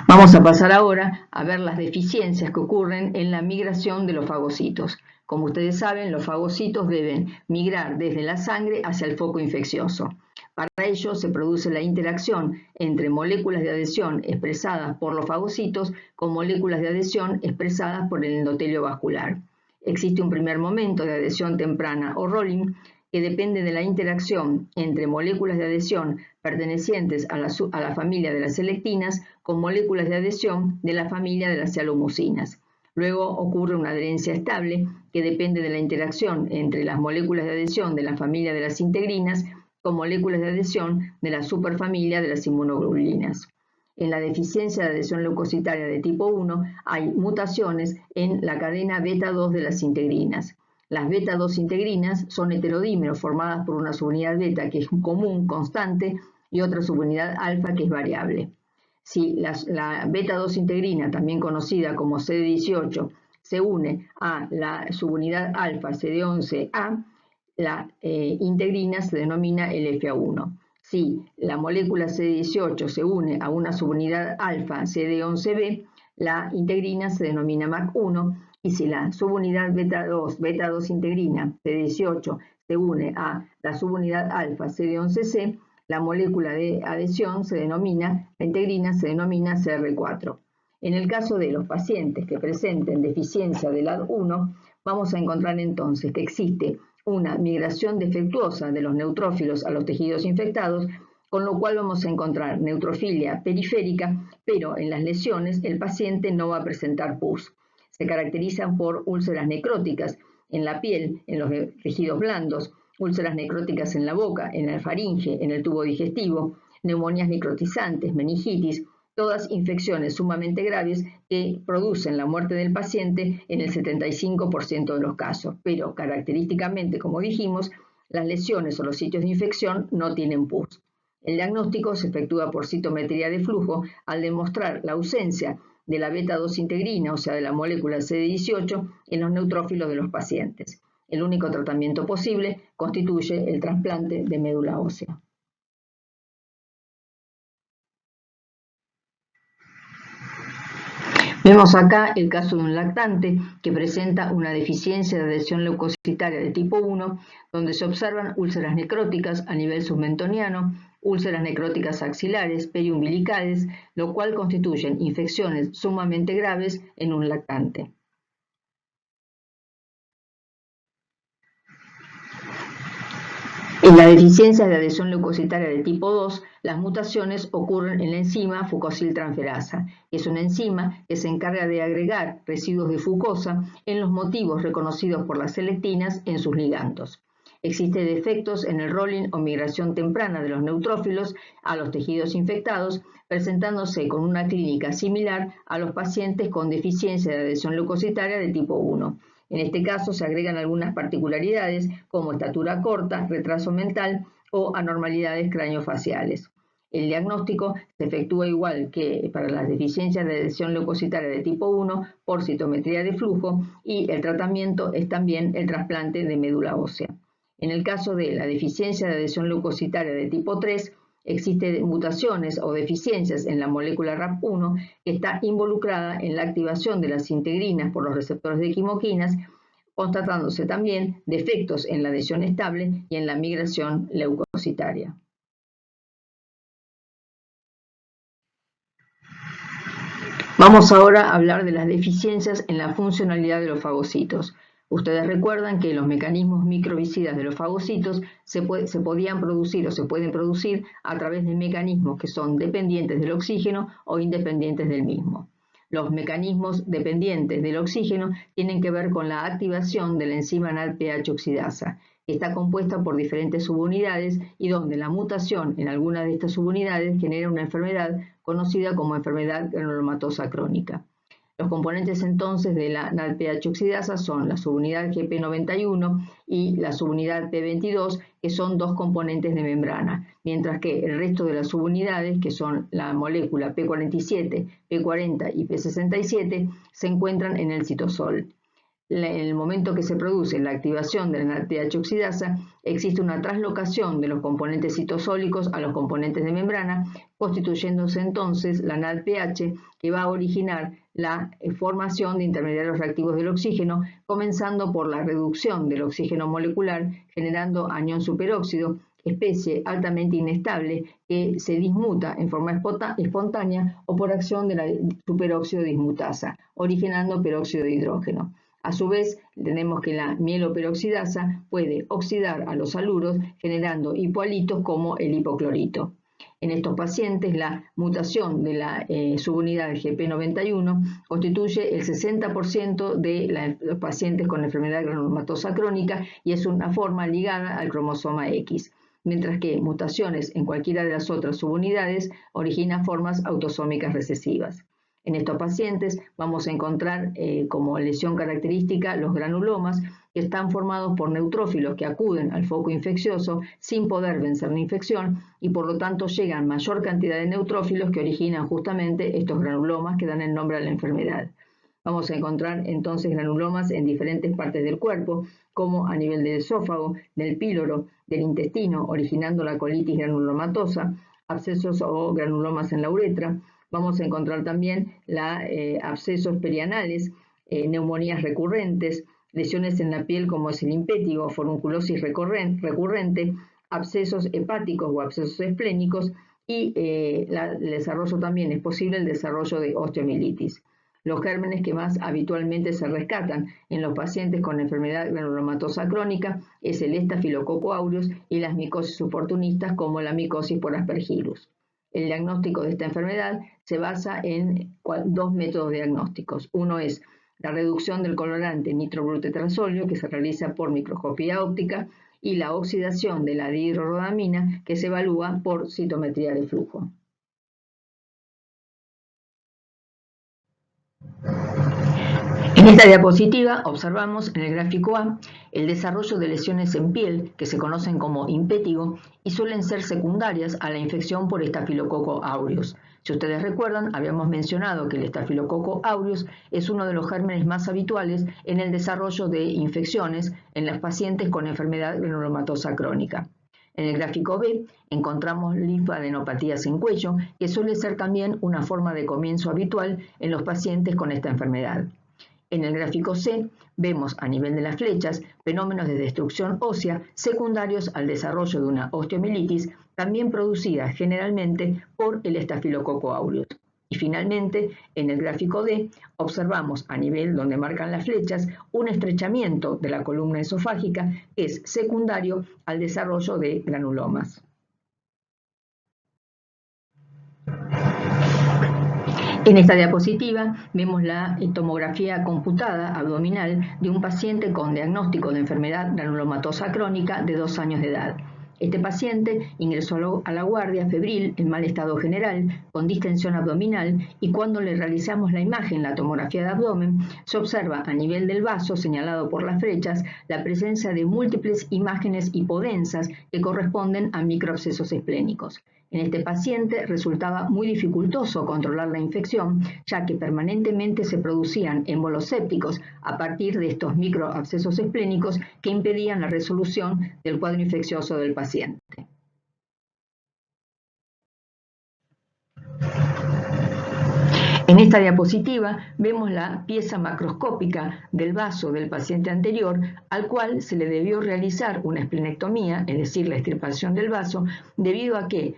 Vamos a pasar ahora a ver las deficiencias que ocurren en la migración de los fagocitos. Como ustedes saben, los fagocitos deben migrar desde la sangre hacia el foco infeccioso. Para ello se produce la interacción entre moléculas de adhesión expresadas por los fagocitos con moléculas de adhesión expresadas por el endotelio vascular. Existe un primer momento de adhesión temprana o rolling que depende de la interacción entre moléculas de adhesión pertenecientes a la familia de las selectinas con moléculas de adhesión de la familia de las cialomucinas. Luego ocurre una adherencia estable que depende de la interacción entre las moléculas de adhesión de la familia de las integrinas con moléculas de adhesión de la superfamilia de las inmunoglobulinas. En la deficiencia de adhesión leucocitaria de tipo 1 hay mutaciones en la cadena beta 2 de las integrinas. Las beta 2 integrinas son heterodímeros formadas por una subunidad beta que es común, constante, y otra subunidad alfa que es variable. Si la beta 2 integrina, también conocida como CD18, se une a la subunidad alfa CD11A, la integrina se denomina LFA1. Si la molécula CD18 se une a una subunidad alfa CD11B, la integrina se denomina MAC1. Y si la subunidad beta 2 integrina CD18 se une a la subunidad alfa CD11C, la molécula de adhesión la integrina se denomina CR4. En el caso de los pacientes que presenten deficiencia de LAD1, vamos a encontrar entonces que existe una migración defectuosa de los neutrófilos a los tejidos infectados, con lo cual vamos a encontrar neutrofilia periférica, pero en las lesiones el paciente no va a presentar pus. Se caracterizan por úlceras necróticas en la piel, en los tejidos blandos, úlceras necróticas en la boca, en la faringe, en el tubo digestivo, neumonías necrotizantes, meningitis, todas infecciones sumamente graves que producen la muerte del paciente en el 75% de los casos. Pero característicamente, como dijimos, las lesiones o los sitios de infección no tienen pus. El diagnóstico se efectúa por citometría de flujo al demostrar la ausencia de la beta 2 integrina, o sea, de la molécula CD18, en los neutrófilos de los pacientes. El único tratamiento posible constituye el trasplante de médula ósea. Vemos acá el caso de un lactante que presenta una deficiencia de adhesión leucocitaria de tipo 1, donde se observan úlceras necróticas a nivel submentoniano, úlceras necróticas axilares, periumbilicales, lo cual constituyen infecciones sumamente graves en un lactante. En la deficiencia de adhesión leucocitaria de tipo 2, las mutaciones ocurren en la enzima fucosiltransferasa, que es una enzima que se encarga de agregar residuos de fucosa en los motivos reconocidos por las selectinas en sus ligandos. Existen defectos en el rolling o migración temprana de los neutrófilos a los tejidos infectados, presentándose con una clínica similar a los pacientes con deficiencia de adhesión leucocitaria de tipo 1. En este caso se agregan algunas particularidades como estatura corta, retraso mental o anormalidades craneofaciales. El diagnóstico se efectúa igual que para las deficiencias de adhesión leucocitaria de tipo 1 por citometría de flujo y el tratamiento es también el trasplante de médula ósea. En el caso de la deficiencia de adhesión leucocitaria de tipo 3, existen mutaciones o deficiencias en la molécula RAP1 que está involucrada en la activación de las integrinas por los receptores de quimoquinas, constatándose también defectos en la adhesión estable y en la migración leucocitaria. Vamos ahora a hablar de las deficiencias en la funcionalidad de los fagocitos. Ustedes recuerdan que los mecanismos microvicidas de los fagocitos se podían producir o se pueden producir a través de mecanismos que son dependientes del oxígeno o independientes del mismo. Los mecanismos dependientes del oxígeno tienen que ver con la activación de la enzima NADPH oxidasa, que está compuesta por diferentes subunidades y donde la mutación en alguna de estas subunidades genera una enfermedad conocida como enfermedad granulomatosa crónica. Los componentes entonces de la NADPH oxidasa son la subunidad GP91 y la subunidad P22, que son dos componentes de membrana, mientras que el resto de las subunidades, que son la molécula P47, P40 y P67, se encuentran en el citosol. En el momento que se produce la activación de la NADPH oxidasa, existe una traslocación de los componentes citosólicos a los componentes de membrana, constituyéndose entonces la NADPH, que va a originar la formación de intermediarios reactivos del oxígeno, comenzando por la reducción del oxígeno molecular, generando anión superóxido, especie altamente inestable que se dismuta en forma espontánea o por acción de la superóxido dismutasa, originando peróxido de hidrógeno. A su vez, tenemos que la mieloperoxidasa puede oxidar a los haluros generando hipohalitos como el hipoclorito. En estos pacientes, la mutación de la subunidad GP91 constituye el 60% de los pacientes con enfermedad granulomatosa crónica y es una forma ligada al cromosoma X, mientras que mutaciones en cualquiera de las otras subunidades originan formas autosómicas recesivas. En estos pacientes vamos a encontrar como lesión característica los granulomas, que están formados por neutrófilos que acuden al foco infeccioso sin poder vencer la infección y por lo tanto llegan mayor cantidad de neutrófilos que originan justamente estos granulomas que dan el nombre a la enfermedad. Vamos a encontrar entonces granulomas en diferentes partes del cuerpo, como a nivel del esófago, del píloro, del intestino, originando la colitis granulomatosa, abscesos o granulomas en la uretra. Vamos a encontrar también abscesos perianales, neumonías recurrentes, lesiones en la piel como es el impétigo, forunculosis recurrente, abscesos hepáticos o abscesos esplénicos y el desarrollo también es posible el desarrollo de osteomielitis. Los gérmenes que más habitualmente se rescatan en los pacientes con enfermedad granulomatosa crónica es el Staphylococcus aureus y las micosis oportunistas como la micosis por Aspergillus. El diagnóstico de esta enfermedad se basa en dos métodos diagnósticos. Uno es la reducción del colorante nitrobrutetrasolio, que se realiza por microscopía óptica, y la oxidación de la dihidrorodamina, que se evalúa por citometría de flujo. En esta diapositiva observamos en el gráfico A el desarrollo de lesiones en piel que se conocen como impétigo y suelen ser secundarias a la infección por Staphylococcus aureus. Si ustedes recuerdan, habíamos mencionado que el Staphylococcus aureus es uno de los gérmenes más habituales en el desarrollo de infecciones en los pacientes con enfermedad granulomatosa crónica. En el gráfico B encontramos linfadenopatías en cuello, que suele ser también una forma de comienzo habitual en los pacientes con esta enfermedad. En el gráfico C vemos a nivel de las flechas fenómenos de destrucción ósea secundarios al desarrollo de una osteomielitis, también producida generalmente por el Staphylococcus aureus. Y finalmente, en el gráfico D, observamos a nivel donde marcan las flechas un estrechamiento de la columna esofágica que es secundario al desarrollo de granulomas. En esta diapositiva vemos la tomografía computada abdominal de un paciente con diagnóstico de enfermedad granulomatosa crónica de 2 años de edad. Este paciente ingresó a la guardia febril en mal estado general, con distensión abdominal, y cuando le realizamos la imagen, la tomografía de abdomen, se observa a nivel del vaso señalado por las flechas la presencia de múltiples imágenes hipodensas que corresponden a microabscesos esplénicos. En este paciente resultaba muy dificultoso controlar la infección, ya que permanentemente se producían émbolos sépticos a partir de estos microabscesos esplénicos que impedían la resolución del cuadro infeccioso del paciente. En esta diapositiva vemos la pieza macroscópica del vaso del paciente anterior, al cual se le debió realizar una esplenectomía, es decir, la extirpación del vaso, debido a que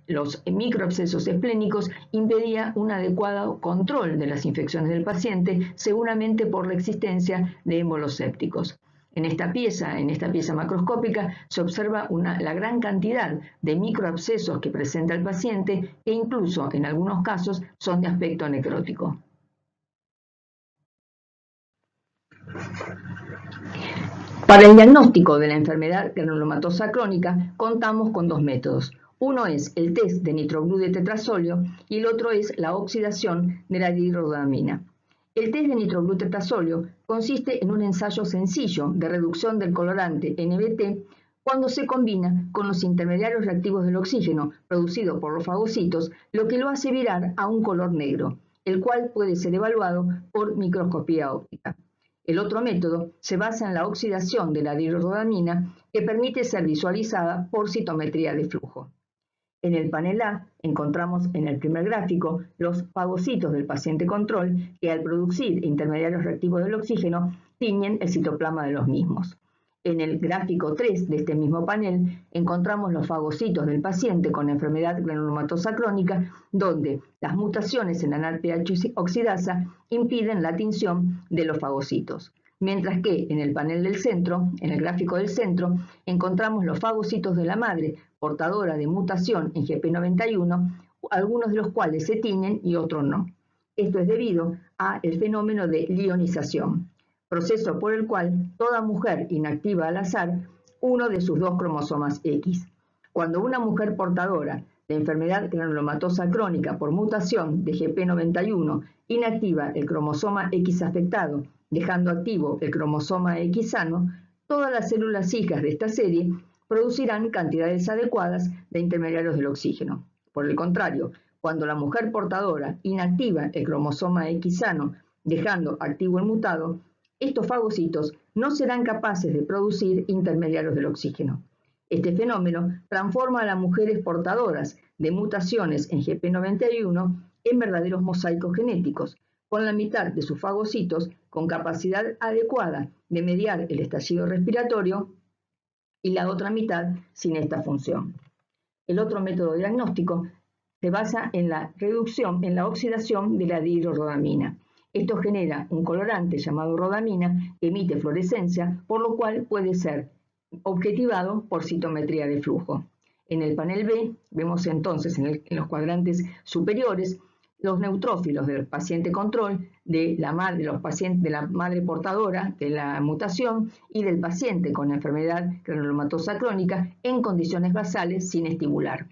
los microabscesos esplénicos impedían un adecuado control de las infecciones del paciente, seguramente por la existencia de émbolos sépticos. En esta pieza macroscópica, se observa la gran cantidad de microabscesos que presenta el paciente e incluso en algunos casos son de aspecto necrótico. Para el diagnóstico de la enfermedad granulomatosa crónica contamos con dos métodos. Uno es el test de nitroglú de tetrasóleo y el otro es la oxidación de la dihidrorodamina. El test de nitroglutatasóleo consiste en un ensayo sencillo de reducción del colorante NBT cuando se combina con los intermediarios reactivos del oxígeno producidos por los fagocitos, lo que lo hace virar a un color negro, el cual puede ser evaluado por microscopía óptica. El otro método se basa en la oxidación de la dihidrorodamina, que permite ser visualizada por citometría de flujo. En el panel A encontramos en el primer gráfico los fagocitos del paciente control que al producir intermediarios reactivos del oxígeno tiñen el citoplasma de los mismos. En el gráfico 3 de este mismo panel encontramos los fagocitos del paciente con enfermedad granulomatosa crónica, donde las mutaciones en la NADPH oxidasa impiden la tinción de los fagocitos. Mientras que en el panel del centro, en el gráfico del centro, encontramos los fagocitos de la madre portadora de mutación en GP91, algunos de los cuales se tiñen y otros no. Esto es debido al fenómeno de lionización, proceso por el cual toda mujer inactiva al azar uno de sus dos cromosomas X. Cuando una mujer portadora de enfermedad granulomatosa crónica por mutación de GP91 inactiva el cromosoma X afectado, dejando activo el cromosoma X sano, todas las células hijas de esta serie producirán cantidades adecuadas de intermediarios del oxígeno. Por el contrario, cuando la mujer portadora inactiva el cromosoma X sano, dejando activo el mutado, estos fagocitos no serán capaces de producir intermediarios del oxígeno. Este fenómeno transforma a las mujeres portadoras de mutaciones en GP91 en verdaderos mosaicos genéticos, con la mitad de sus fagocitos con capacidad adecuada de mediar el estallido respiratorio y la otra mitad sin esta función. El otro método diagnóstico se basa en la oxidación de la dihidrorodamina. Esto genera un colorante llamado rodamina que emite fluorescencia, por lo cual puede ser objetivado por citometría de flujo. En el panel B vemos entonces en los cuadrantes superiores los neutrófilos del paciente control, de la madre portadora de la mutación y del paciente con enfermedad granulomatosa crónica en condiciones basales sin estimular.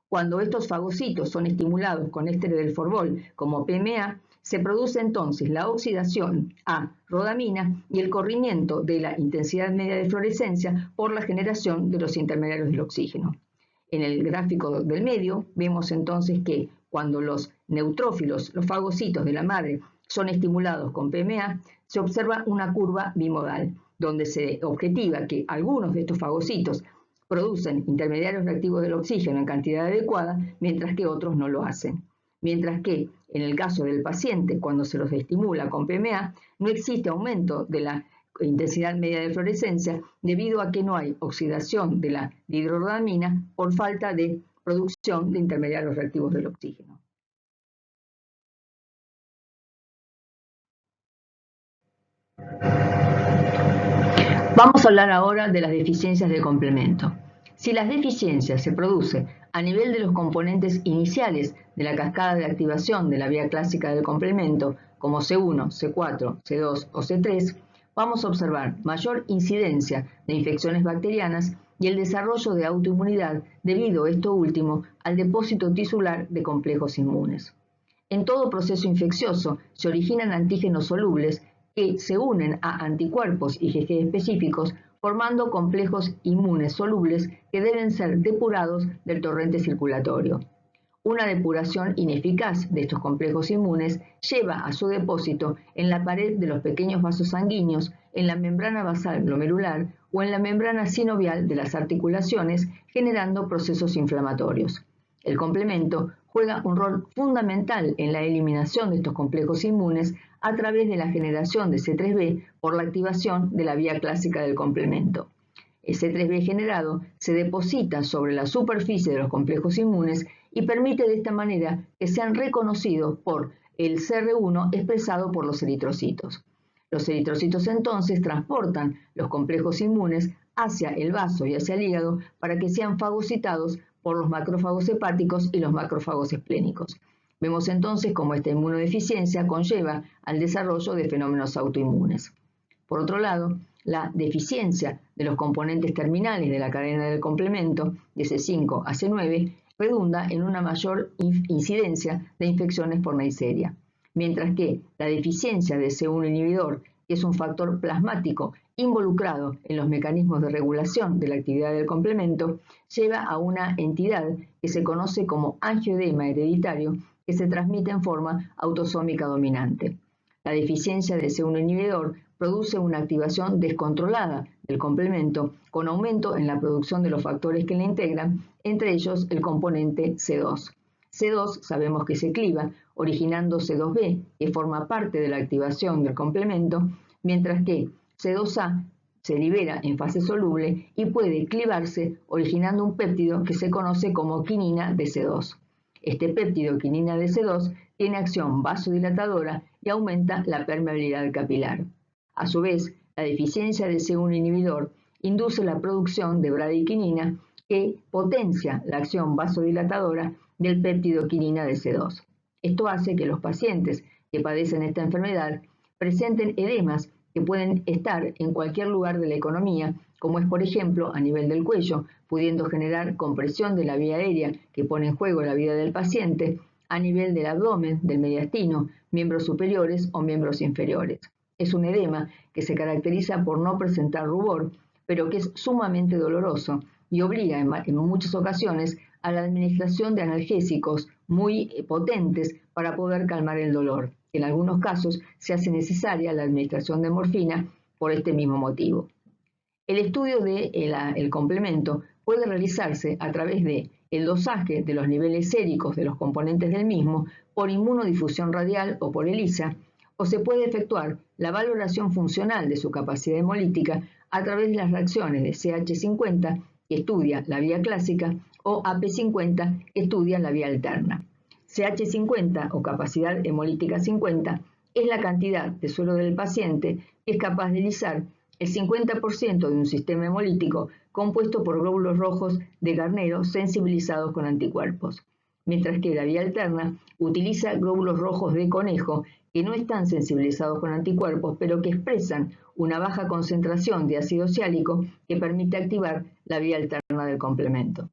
Cuando estos fagocitos son estimulados con éster del Forbol como PMA, se produce entonces la oxidación a rodamina y el corrimiento de la intensidad media de fluorescencia por la generación de los intermediarios del oxígeno. En el gráfico del medio vemos entonces que cuando los neutrófilos, los fagocitos de la madre, son estimulados con PMA, se observa una curva bimodal, donde se objetiva que algunos de estos fagocitos producen intermediarios reactivos del oxígeno en cantidad adecuada, mientras que otros no lo hacen. Mientras que en el caso del paciente, cuando se los estimula con PMA, no existe aumento de la intensidad media de fluorescencia debido a que no hay oxidación de la dihidrorodamina por falta de producción de intermediarios reactivos del oxígeno. Vamos a hablar ahora de las deficiencias de complemento. Si las deficiencias se producen a nivel de los componentes iniciales de la cascada de activación de la vía clásica del complemento, como C1, C4, C2 o C3, vamos a observar mayor incidencia de infecciones bacterianas y el desarrollo de autoinmunidad debido, esto último, al depósito tisular de complejos inmunes. En todo proceso infeccioso se originan antígenos solubles que se unen a anticuerpos IgG específicos, formando complejos inmunes solubles que deben ser depurados del torrente circulatorio. Una depuración ineficaz de estos complejos inmunes lleva a su depósito en la pared de los pequeños vasos sanguíneos, en la membrana basal glomerular o en la membrana sinovial de las articulaciones, generando procesos inflamatorios. El complemento juega un rol fundamental en la eliminación de estos complejos inmunes a través de la generación de C3b por la activación de la vía clásica del complemento. El C3b generado se deposita sobre la superficie de los complejos inmunes y permite de esta manera que sean reconocidos por el CR1 expresado por los eritrocitos. Los eritrocitos entonces transportan los complejos inmunes hacia el vaso y hacia el hígado para que sean fagocitados por los macrófagos hepáticos y los macrófagos esplénicos. Vemos entonces cómo esta inmunodeficiencia conlleva al desarrollo de fenómenos autoinmunes. Por otro lado, la deficiencia de los componentes terminales de la cadena del complemento, de C5 a C9, redunda en una mayor incidencia de infecciones por Neisseria, mientras que la deficiencia de C1 inhibidor, que es un factor plasmático involucrado en los mecanismos de regulación de la actividad del complemento, lleva a una entidad que se conoce como angioedema hereditario, que se transmite en forma autosómica dominante. La deficiencia de C1 inhibidor produce una activación descontrolada del complemento con aumento en la producción de los factores que le integran, entre ellos el componente C2. C2 sabemos que se cliva, originando C2b, que forma parte de la activación del complemento, mientras que C2a se libera en fase soluble y puede clivarse originando un péptido que se conoce como quinina de C2. Este péptido quinina de C2 tiene acción vasodilatadora y aumenta la permeabilidad capilar. A su vez, la deficiencia de C1 inhibidor induce la producción de bradiquinina que potencia la acción vasodilatadora del péptido quinina de C2. Esto hace que los pacientes que padecen esta enfermedad presenten edemas que pueden estar en cualquier lugar de la economía, como es por ejemplo a nivel del cuello, pudiendo generar compresión de la vía aérea que pone en juego la vida del paciente, a nivel del abdomen, del mediastino, miembros superiores o miembros inferiores. Es un edema que se caracteriza por no presentar rubor, pero que es sumamente doloroso y obliga en muchas ocasiones a la administración de analgésicos muy potentes para poder calmar el dolor. En algunos casos se hace necesaria la administración de morfina por este mismo motivo. El estudio del complemento puede realizarse a través de el dosaje de los niveles séricos de los componentes del mismo por inmunodifusión radial o por ELISA, o se puede efectuar la valoración funcional de su capacidad hemolítica a través de las reacciones de CH50, que estudia la vía clásica, o AP50, que estudia la vía alterna. CH50, o capacidad hemolítica 50, es la cantidad de suero del paciente que es capaz de lisar el 50% de un sistema hemolítico compuesto por glóbulos rojos de carnero sensibilizados con anticuerpos, mientras que la vía alterna utiliza glóbulos rojos de conejo que no están sensibilizados con anticuerpos, pero que expresan una baja concentración de ácido ciálico que permite activar la vía alterna del complemento.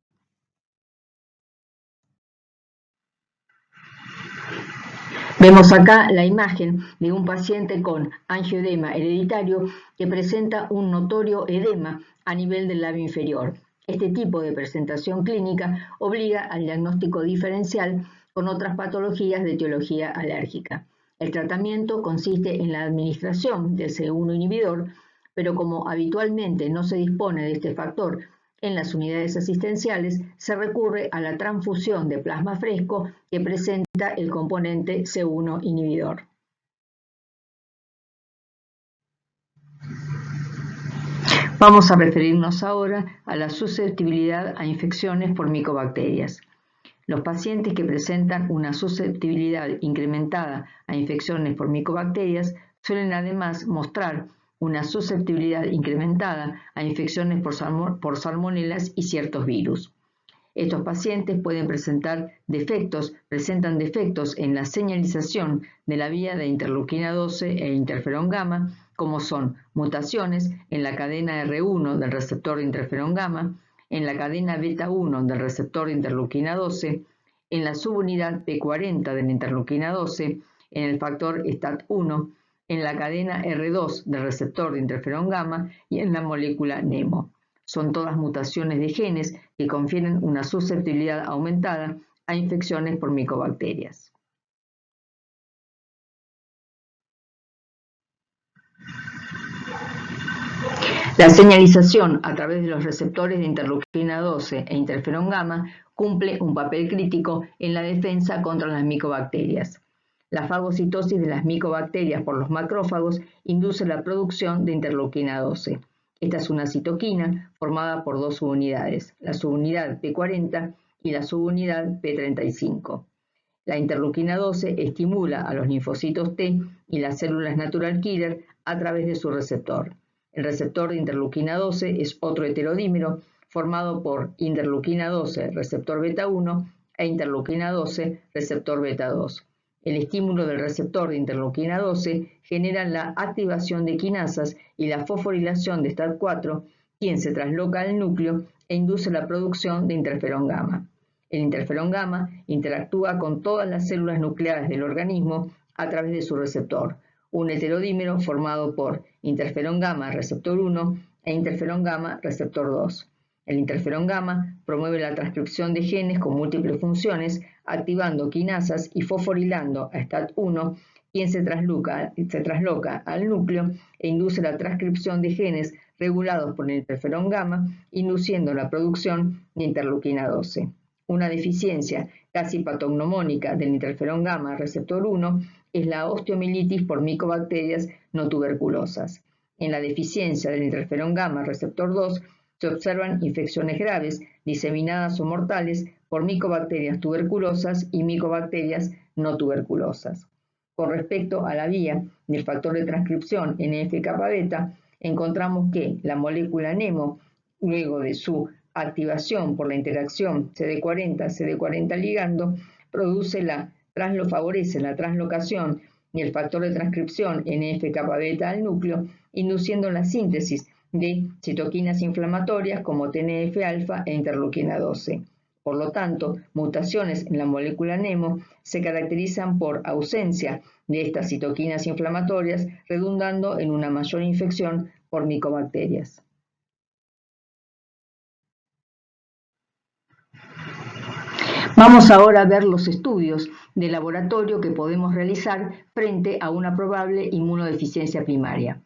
Vemos acá la imagen de un paciente con angioedema hereditario que presenta un notorio edema a nivel del labio inferior. Este tipo de presentación clínica obliga al diagnóstico diferencial con otras patologías de etiología alérgica. El tratamiento consiste en la administración del C1 inhibidor, pero como habitualmente no se dispone de este factor en las unidades asistenciales, se recurre a la transfusión de plasma fresco que presenta el componente C1 inhibidor. Vamos a referirnos ahora a la susceptibilidad a infecciones por micobacterias. Los pacientes que presentan una susceptibilidad incrementada a infecciones por micobacterias suelen además mostrar una susceptibilidad incrementada a infecciones por salmonelas y ciertos virus. Estos pacientes presentan defectos en la señalización de la vía de interleuquina 12 e interferón gamma, como son mutaciones en la cadena R1 del receptor de interferón gamma, en la cadena beta 1 del receptor de interleuquina 12, en la subunidad P40 de la interleuquina 12, en el factor STAT1, en la cadena R2 del receptor de interferón gamma y en la molécula NEMO. Son todas mutaciones de genes que confieren una susceptibilidad aumentada a infecciones por micobacterias. La señalización a través de los receptores de interleuquina 12 e interferón gamma cumple un papel crítico en la defensa contra las micobacterias. La fagocitosis de las micobacterias por los macrófagos induce la producción de interleuquina 12. Esta es una citoquina formada por dos subunidades, la subunidad P40 y la subunidad P35. La interleuquina 12 estimula a los linfocitos T y las células natural killer a través de su receptor. El receptor de interleuquina 12 es otro heterodímero formado por interleuquina 12, receptor beta 1, e interleuquina 12, receptor beta 2. El estímulo del receptor de interleuquina 12 genera la activación de quinasas y la fosforilación de STAT4, quien se trasloca al núcleo e induce la producción de interferón gamma. El interferón gamma interactúa con todas las células nucleares del organismo a través de su receptor, un heterodímero formado por interferón gamma receptor 1 e interferón gamma receptor 2. El interferón gamma promueve la transcripción de genes con múltiples funciones, activando quinasas y fosforilando a STAT1, quien se trasloca al núcleo e induce la transcripción de genes regulados por el interferón gamma, induciendo la producción de interleuquina 12. Una deficiencia casi patognomónica del interferón gamma receptor 1 es la osteomielitis por micobacterias no tuberculosas. En la deficiencia del interferón gamma receptor 2 se observan infecciones graves, diseminadas o mortales por micobacterias tuberculosas y micobacterias no tuberculosas. Con respecto a la vía del factor de transcripción NF-kappa-beta, encontramos que la molécula NEMO, luego de su activación por la interacción CD40-CD40 ligando, favorece la translocación y el factor de transcripción NF-kappa-beta al núcleo, induciendo la síntesis de citoquinas inflamatorias como TNF-alfa e interleuquina 12. Por lo tanto, mutaciones en la molécula NEMO se caracterizan por ausencia de estas citoquinas inflamatorias, redundando en una mayor infección por micobacterias. Vamos ahora a ver los estudios de laboratorio que podemos realizar frente a una probable inmunodeficiencia primaria.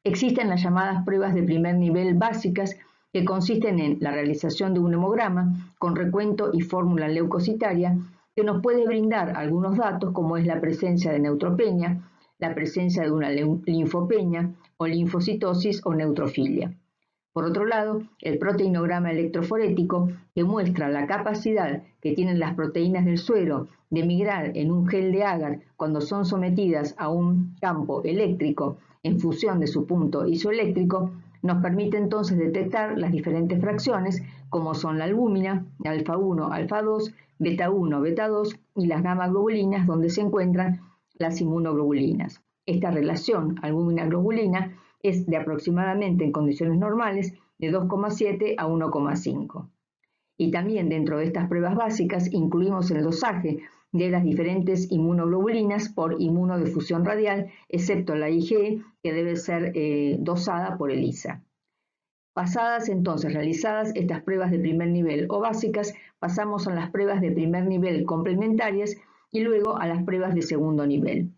Existen las llamadas pruebas de primer nivel básicas que consisten en la realización de un hemograma con recuento y fórmula leucocitaria que nos puede brindar algunos datos como es la presencia de neutropenia, la presencia de una linfopenia o linfocitosis o neutrofilia. Por otro lado, el proteinograma electroforético que muestra la capacidad que tienen las proteínas del suero de migrar en un gel de agar cuando son sometidas a un campo eléctrico en función de su punto isoeléctrico, nos permite entonces detectar las diferentes fracciones como son la albúmina, alfa 1, alfa 2, beta 1, beta 2 y las gamma globulinas donde se encuentran las inmunoglobulinas. Esta relación albúmina-globulina es de aproximadamente en condiciones normales de 2,7 a 1,5. Y también dentro de estas pruebas básicas incluimos el dosaje de las diferentes inmunoglobulinas por inmunodifusión radial, excepto la IgE, que debe ser dosada por ELISA. Realizadas estas pruebas de primer nivel o básicas, pasamos a las pruebas de primer nivel complementarias y luego a las pruebas de segundo nivel.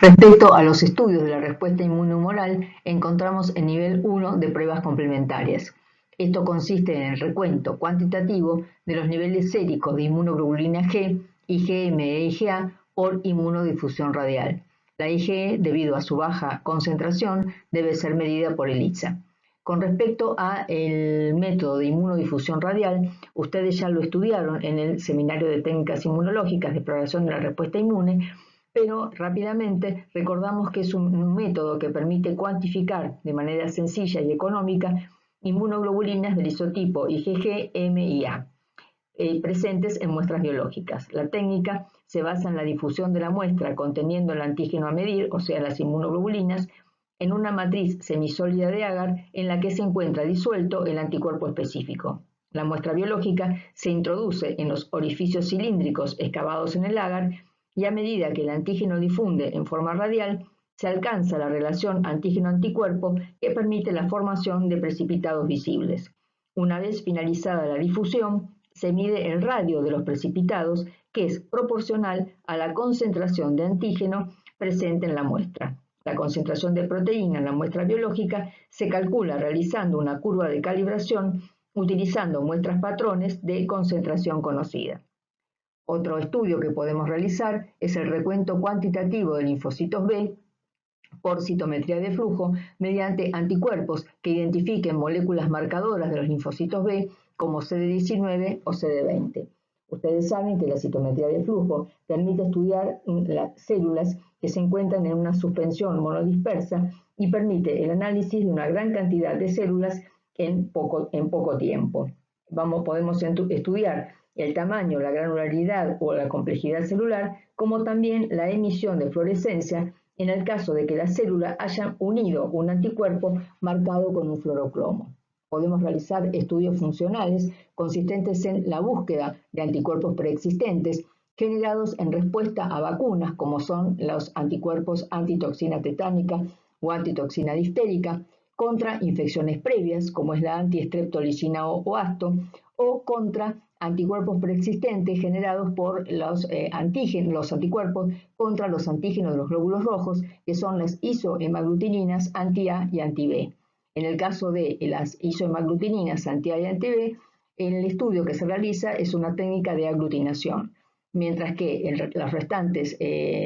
Respecto a los estudios de la respuesta inmunohumoral, encontramos el nivel 1 de pruebas complementarias. Esto consiste en el recuento cuantitativo de los niveles séricos de inmunoglobulina G, IgM e IgA por inmunodifusión radial. La IgE, debido a su baja concentración, debe ser medida por ELISA. Con respecto al método de inmunodifusión radial, ustedes ya lo estudiaron en el Seminario de Técnicas Inmunológicas de Exploración de la Respuesta Inmune, pero rápidamente recordamos que es un método que permite cuantificar de manera sencilla y económica inmunoglobulinas del isotipo IgG, M y A, presentes en muestras biológicas. La técnica se basa en la difusión de la muestra conteniendo el antígeno a medir, o sea, las inmunoglobulinas, en una matriz semisólida de agar en la que se encuentra disuelto el anticuerpo específico. La muestra biológica se introduce en los orificios cilíndricos excavados en el agar y a medida que el antígeno difunde en forma radial, se alcanza la relación antígeno-anticuerpo que permite la formación de precipitados visibles. Una vez finalizada la difusión, se mide el radio de los precipitados, que es proporcional a la concentración de antígeno presente en la muestra. La concentración de proteína en la muestra biológica se calcula realizando una curva de calibración utilizando muestras patrones de concentración conocida. Otro estudio que podemos realizar es el recuento cuantitativo de linfocitos B por citometría de flujo mediante anticuerpos que identifiquen moléculas marcadoras de los linfocitos B como CD19 o CD20. Ustedes saben que la citometría de flujo permite estudiar las células que se encuentran en una suspensión monodispersa y permite el análisis de una gran cantidad de células en poco tiempo. Podemos estudiar el tamaño, la granularidad o la complejidad celular, como también la emisión de fluorescencia en el caso de que la célula haya unido un anticuerpo marcado con un fluorocromo. Podemos realizar estudios funcionales consistentes en la búsqueda de anticuerpos preexistentes generados en respuesta a vacunas, como son los anticuerpos antitoxina tetánica o antitoxina diftérica, contra infecciones previas, como es la antiestreptolicina o ASTO, o contra anticuerpos preexistentes generados por los anticuerpos contra los antígenos de los glóbulos rojos, que son las isohemaglutininas anti-A y anti-B. En el caso de las isohemaglutininas anti-A y anti-B, el estudio que se realiza es una técnica de aglutinación, mientras que los restantes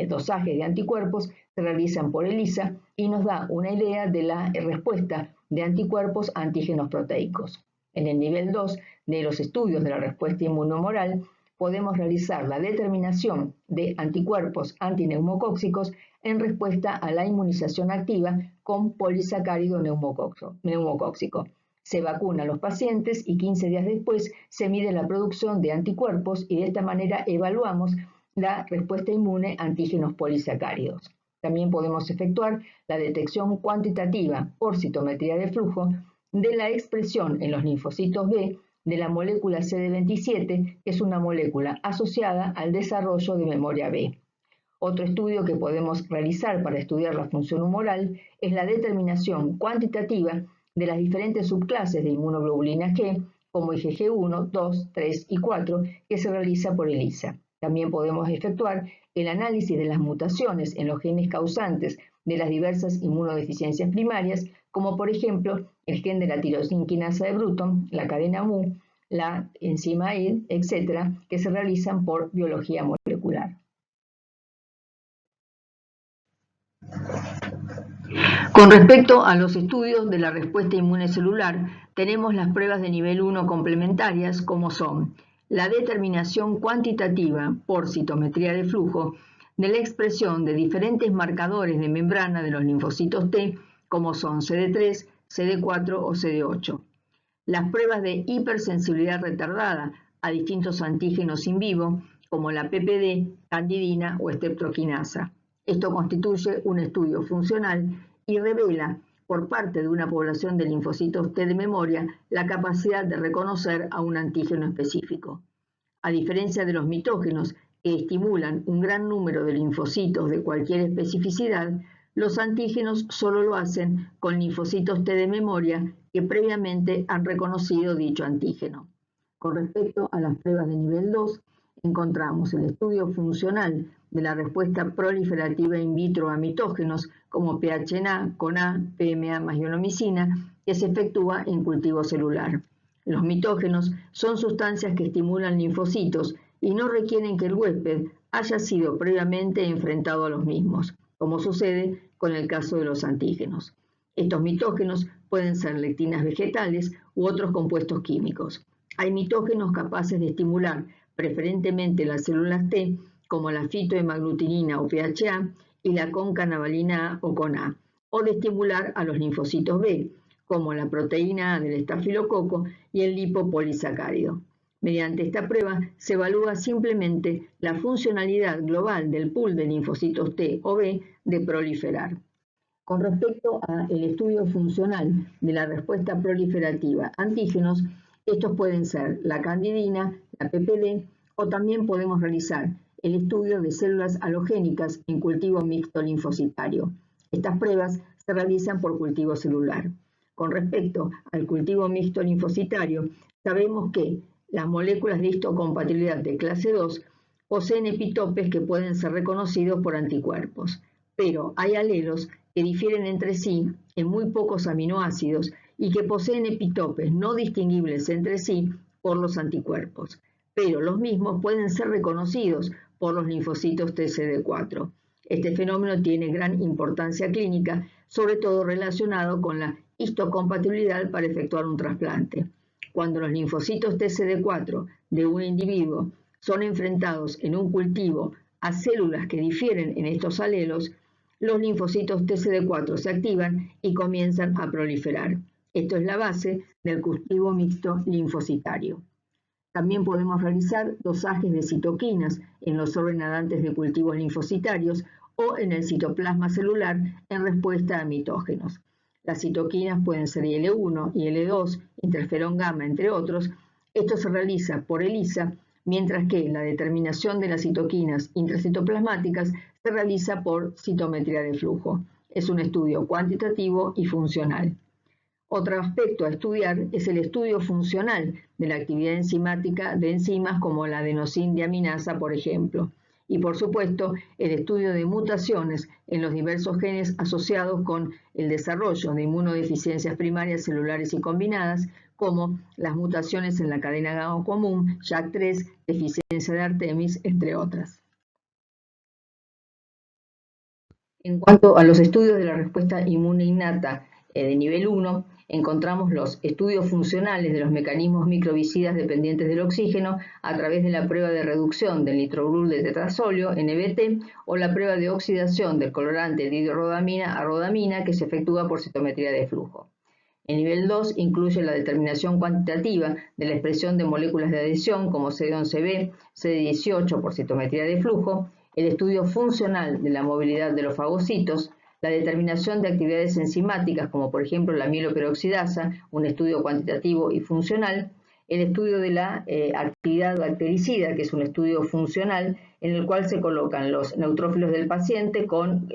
dosajes de anticuerpos se realizan por ELISA y nos da una idea de la respuesta de anticuerpos a antígenos proteicos. En el nivel 2 de los estudios de la respuesta inmunohumoral, podemos realizar la determinación de anticuerpos antineumocóxicos en respuesta a la inmunización activa con polisacárido neumocóxico. Se vacuna a los pacientes y 15 días después se mide la producción de anticuerpos y de esta manera evaluamos la respuesta inmune a antígenos polisacáridos. También podemos efectuar la detección cuantitativa por citometría de flujo de la expresión en los linfocitos B de la molécula CD27, que es una molécula asociada al desarrollo de memoria B. Otro estudio que podemos realizar para estudiar la función humoral es la determinación cuantitativa de las diferentes subclases de inmunoglobulina G, como IgG1, 2, 3 y 4, que se realiza por ELISA. También podemos efectuar el análisis de las mutaciones en los genes causantes de las diversas inmunodeficiencias primarias, como por ejemplo el gen de la tirosinquinasa de Bruton, la cadena Mu, la enzima ID, etc., que se realizan por biología molecular. Con respecto a los estudios de la respuesta inmune celular, tenemos las pruebas de nivel 1 complementarias, como son la determinación cuantitativa por citometría de flujo de la expresión de diferentes marcadores de membrana de los linfocitos T, como son CD3, CD4 o CD8. Las pruebas de hipersensibilidad retardada a distintos antígenos in vivo, como la PPD, candidina o streptokinasa. Esto constituye un estudio funcional y revela, por parte de una población de linfocitos T de memoria, la capacidad de reconocer a un antígeno específico. A diferencia de los mitógenos, que estimulan un gran número de linfocitos de cualquier especificidad, los antígenos solo lo hacen con linfocitos T de memoria que previamente han reconocido dicho antígeno. Con respecto a las pruebas de nivel 2, encontramos el estudio funcional de la respuesta proliferativa in vitro a mitógenos como PHNA, CONA, PMA más ionomicina, que se efectúa en cultivo celular. Los mitógenos son sustancias que estimulan linfocitos y no requieren que el huésped haya sido previamente enfrentado a los mismos, como sucede con el caso de los antígenos. Estos mitógenos pueden ser lectinas vegetales u otros compuestos químicos. Hay mitógenos capaces de estimular preferentemente las células T, como la fitohemaglutinina o PHA y la concanavalina A o CONA, o de estimular a los linfocitos B, como la proteína A del estafilococo y el lipopolisacárido. Mediante esta prueba se evalúa simplemente la funcionalidad global del pool de linfocitos T o B de proliferar. Con respecto al estudio funcional de la respuesta proliferativa a antígenos, Estos pueden ser la candidina, la PPD, o también podemos realizar el estudio de células halogénicas en cultivo mixto linfocitario. Estas pruebas se realizan por cultivo celular. Con respecto al cultivo mixto linfocitario, sabemos que las moléculas de histocompatibilidad de clase 2 poseen epitopes que pueden ser reconocidos por anticuerpos, pero hay alelos que difieren entre sí en muy pocos aminoácidos y que poseen epitopes no distinguibles entre sí por los anticuerpos, pero los mismos pueden ser reconocidos por los linfocitos TCD4. Este fenómeno tiene gran importancia clínica, sobre todo relacionado con la histocompatibilidad para efectuar un trasplante. Cuando los linfocitos TCD4 de un individuo son enfrentados en un cultivo a células que difieren en estos alelos, los linfocitos TCD4 se activan y comienzan a proliferar. Esto es la base del cultivo mixto linfocitario. También podemos realizar dosajes de citoquinas en los ordenadantes de cultivos linfocitarios o en el citoplasma celular en respuesta a mitógenos. Las citoquinas pueden ser IL-1, IL-2, interferón gamma, entre otros. Esto se realiza por ELISA, mientras que la determinación de las citoquinas intracitoplasmáticas se realiza por citometría de flujo. Es un estudio cuantitativo y funcional. Otro aspecto a estudiar es el estudio funcional de la actividad enzimática de enzimas como la adenosíndeaminasa, por ejemplo. Y por supuesto, el estudio de mutaciones en los diversos genes asociados con el desarrollo de inmunodeficiencias primarias celulares y combinadas, como las mutaciones en la cadena gamma común, JAK3, deficiencia de Artemis, entre otras. En cuanto a los estudios de la respuesta inmune innata de nivel 1, encontramos los estudios funcionales de los mecanismos microbicidas dependientes del oxígeno a través de la prueba de reducción del nitrobrul de tetrazolio, NBT, o la prueba de oxidación del colorante dihidrorodamina a rodamina que se efectúa por citometría de flujo. El nivel 2 incluye la determinación cuantitativa de la expresión de moléculas de adhesión como CD11B, CD18 por citometría de flujo, el estudio funcional de la movilidad de los fagocitos, la determinación de actividades enzimáticas como por ejemplo la mieloperoxidasa, un estudio cuantitativo y funcional, el estudio de la actividad bactericida, que es un estudio funcional en el cual se colocan los neutrófilos del paciente con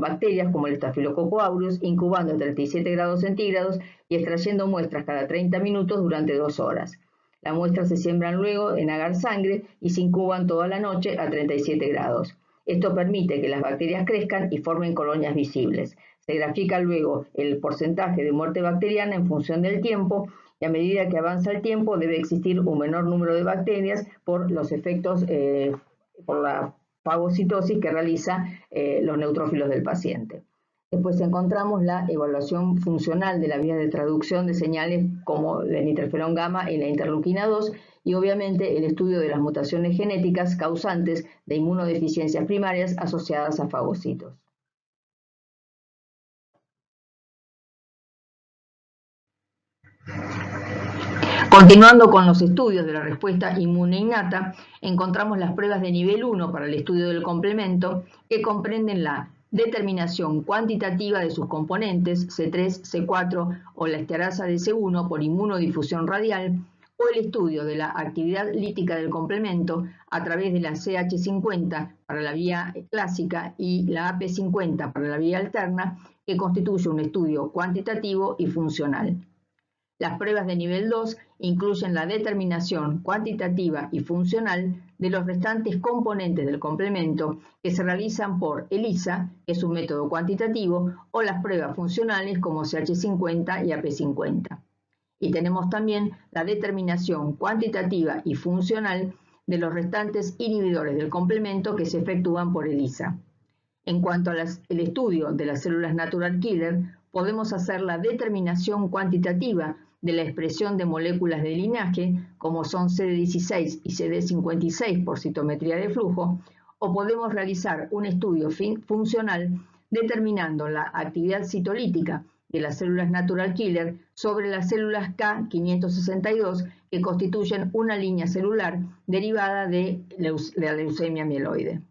bacterias como el Staphylococcus aureus, incubando a 37 grados centígrados y extrayendo muestras cada 30 minutos durante 2 horas. Las muestras se siembran luego en agar sangre y se incuban toda la noche a 37 grados. Esto permite que las bacterias crezcan y formen colonias visibles. Se grafica luego el porcentaje de muerte bacteriana en función del tiempo y a medida que avanza el tiempo debe existir un menor número de bacterias por los efectos, por la fagocitosis que realiza los neutrófilos del paciente. Después encontramos la evaluación funcional de la vía de traducción de señales como el interferón gamma y la interleuquina 2 y obviamente el estudio de las mutaciones genéticas causantes de inmunodeficiencias primarias asociadas a fagocitos. Continuando con los estudios de la respuesta inmune innata, encontramos las pruebas de nivel 1 para el estudio del complemento que comprenden la determinación cuantitativa de sus componentes C3, C4 o la esterasa de C1 por inmunodifusión radial o el estudio de la actividad lítica del complemento a través de la CH50 para la vía clásica y la AP50 para la vía alterna, que constituye un estudio cuantitativo y funcional. Las pruebas de nivel 2 incluyen la determinación cuantitativa y funcional de los restantes componentes del complemento que se realizan por ELISA, que es un método cuantitativo, o las pruebas funcionales como CH50 y AP50. Y tenemos también la determinación cuantitativa y funcional de los restantes inhibidores del complemento que se efectúan por ELISA. En cuanto al estudio de las células natural killer, podemos hacer la determinación cuantitativa de la expresión de moléculas de linaje, como son CD16 y CD56 por citometría de flujo, o podemos realizar un estudio funcional determinando la actividad citolítica de las células natural killer sobre las células K562 que constituyen una línea celular derivada de la leucemia mieloide.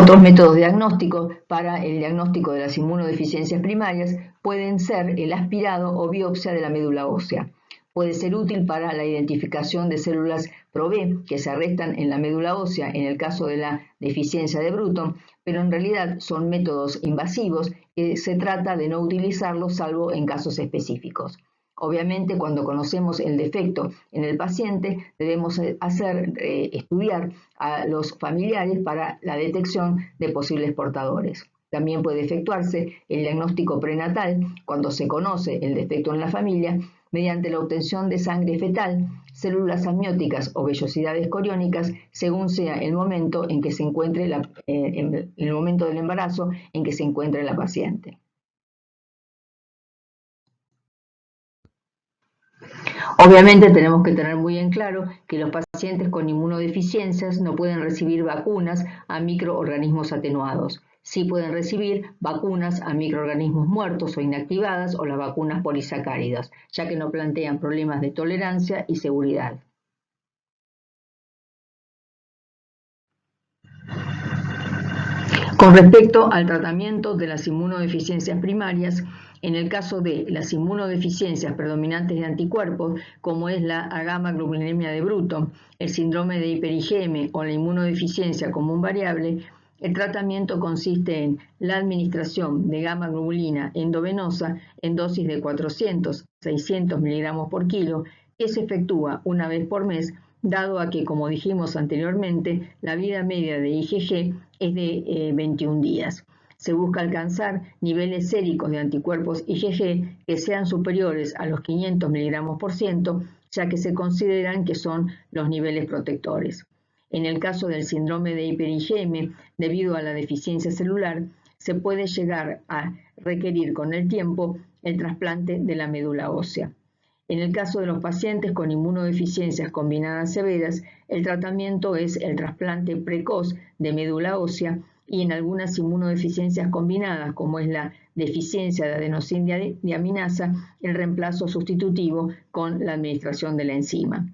Otros métodos diagnósticos para el diagnóstico de las inmunodeficiencias primarias pueden ser el aspirado o biopsia de la médula ósea. Puede ser útil para la identificación de células Pro-B que se arrestan en la médula ósea en el caso de la deficiencia de Bruton, pero en realidad son métodos invasivos que se trata de no utilizarlos salvo en casos específicos. Obviamente, cuando conocemos el defecto en el paciente, debemos estudiar a los familiares para la detección de posibles portadores. También puede efectuarse el diagnóstico prenatal cuando se conoce el defecto en la familia mediante la obtención de sangre fetal, células amnióticas o vellosidades coriónicas, según sea el momento en que se encuentre el momento del embarazo en que se encuentre la paciente. Obviamente tenemos que tener muy en claro que los pacientes con inmunodeficiencias no pueden recibir vacunas a microorganismos atenuados. Sí pueden recibir vacunas a microorganismos muertos o inactivadas o las vacunas polisacáridas, ya que no plantean problemas de tolerancia y seguridad. Con respecto al tratamiento de las inmunodeficiencias primarias, en el caso de las inmunodeficiencias predominantes de anticuerpos, como es la gamma-globulinemia de Bruton, el síndrome de hiper-IgM o la inmunodeficiencia común variable, el tratamiento consiste en la administración de gamma-globulina endovenosa en dosis de 400-600 miligramos por kilo, que se efectúa una vez por mes, dado a que, como dijimos anteriormente, la vida media de IgG es de 21 días. Se busca alcanzar niveles séricos de anticuerpos IgG que sean superiores a los 500 miligramos por ciento, ya que se consideran que son los niveles protectores. En el caso del síndrome de hiper-IgM, debido a la deficiencia celular, se puede llegar a requerir con el tiempo el trasplante de la médula ósea. En el caso de los pacientes con inmunodeficiencias combinadas severas, el tratamiento es el trasplante precoz de médula ósea y en algunas inmunodeficiencias combinadas, como es la deficiencia de adenosina-diaminasa, el reemplazo sustitutivo con la administración de la enzima.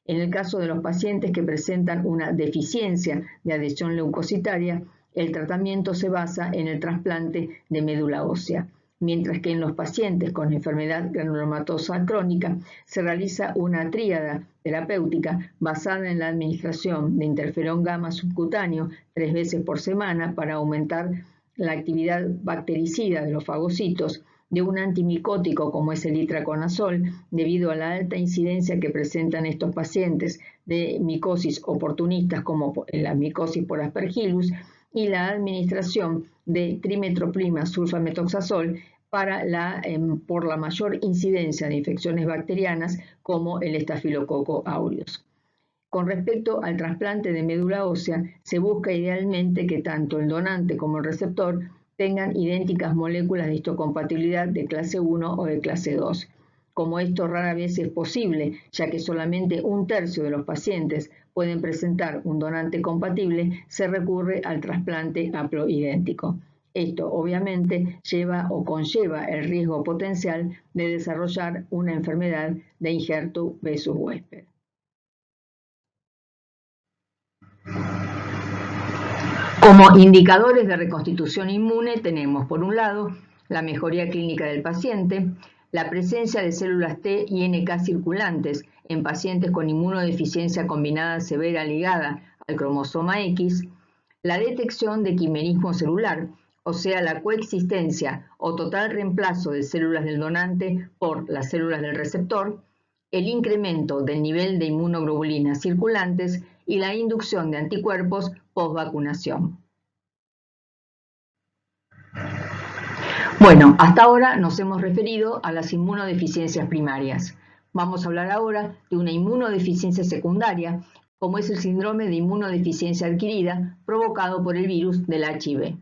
En el caso de los pacientes que presentan una deficiencia de adhesión leucocitaria, el tratamiento se basa en el trasplante de médula ósea, mientras que en los pacientes con enfermedad granulomatosa crónica se realiza una tríada terapéutica basada en la administración de interferón gamma subcutáneo 3 veces por semana para aumentar la actividad bactericida de los fagocitos, de un antimicótico como es el itraconazol, debido a la alta incidencia que presentan estos pacientes de micosis oportunistas como la micosis por Aspergillus, y la administración de trimetroprima sulfametoxazol por la mayor incidencia de infecciones bacterianas como el estafilococo aureus. Con respecto al trasplante de médula ósea, se busca idealmente que tanto el donante como el receptor tengan idénticas moléculas de histocompatibilidad de clase 1 o de clase 2. Como esto rara vez es posible, ya que solamente 1/3 de los pacientes pueden presentar un donante compatible, se recurre al trasplante haploidéntico. Esto obviamente lleva o conlleva el riesgo potencial de desarrollar una enfermedad de injerto versus huésped. Como indicadores de reconstitución inmune tenemos, por un lado, la mejoría clínica del paciente, la presencia de células T y NK circulantes en pacientes con inmunodeficiencia combinada severa ligada al cromosoma X, la detección de quimerismo celular, o sea, la coexistencia o total reemplazo de células del donante por las células del receptor, el incremento del nivel de inmunoglobulinas circulantes y la inducción de anticuerpos post-vacunación. Bueno, hasta ahora nos hemos referido a las inmunodeficiencias primarias. Vamos a hablar ahora de una inmunodeficiencia secundaria, como es el síndrome de inmunodeficiencia adquirida provocado por el virus del HIV.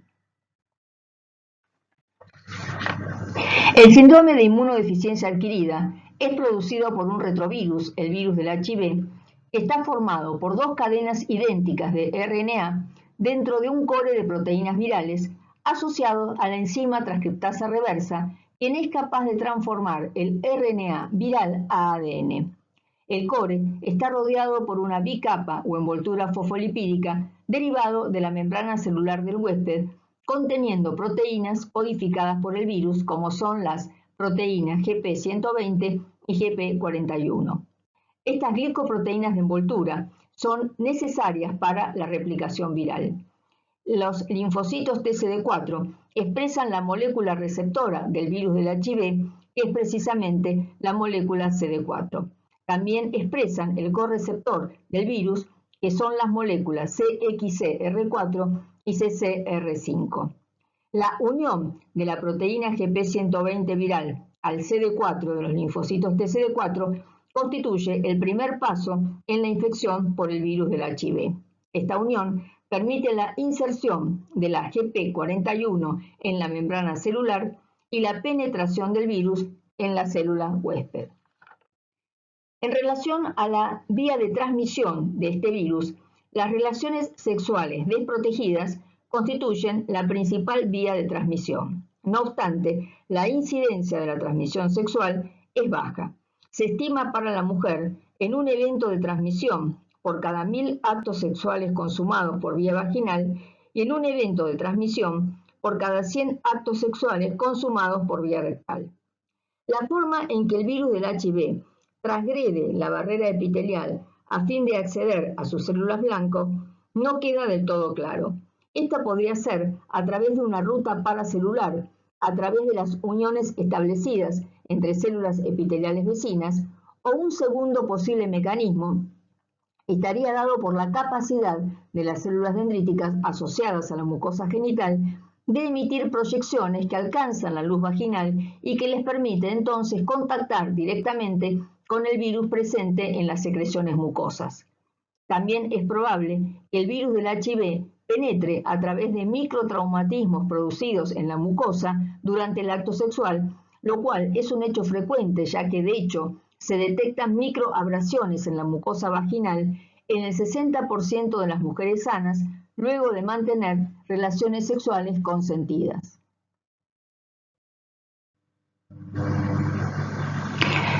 El síndrome de inmunodeficiencia adquirida es producido por un retrovirus, el virus del HIV, que está formado por 2 cadenas idénticas de RNA dentro de un core de proteínas virales asociado a la enzima transcriptasa reversa, quien es capaz de transformar el RNA viral a ADN. El core está rodeado por una bicapa o envoltura fosfolipídica derivado de la membrana celular del huésped, conteniendo proteínas codificadas por el virus, como son las proteínas GP120 y GP41. Estas glicoproteínas de envoltura son necesarias para la replicación viral. Los linfocitos TCD4 expresan la molécula receptora del virus del HIV, que es precisamente la molécula CD4. También expresan el correceptor del virus, que son las moléculas CXCR4 y CCR5. La unión de la proteína GP120 viral al CD4 de los linfocitos TCD4 constituye el primer paso en la infección por el virus del HIV. Esta unión permite la inserción de la GP41 en la membrana celular y la penetración del virus en la célula huésped. En relación a la vía de transmisión de este virus, las relaciones sexuales desprotegidas constituyen la principal vía de transmisión. No obstante, la incidencia de la transmisión sexual es baja. Se estima para la mujer en un evento de transmisión por cada 1000 actos sexuales consumados por vía vaginal y en un evento de transmisión por cada 100 actos sexuales consumados por vía rectal. La forma en que el virus del HIV transgrede la barrera epitelial a fin de acceder a sus células blanco no queda del todo claro. Esta podría ser a través de una ruta paracelular, a través de las uniones establecidas entre células epiteliales vecinas, o un segundo posible mecanismo estaría dado por la capacidad de las células dendríticas asociadas a la mucosa genital de emitir proyecciones que alcanzan la luz vaginal y que les permite entonces contactar directamente con el virus presente en las secreciones mucosas. También es probable que el virus del HIV penetre a través de microtraumatismos producidos en la mucosa durante el acto sexual, lo cual es un hecho frecuente, ya que de hecho se detectan microabrasiones en la mucosa vaginal en el 60% de las mujeres sanas luego de mantener relaciones sexuales consentidas.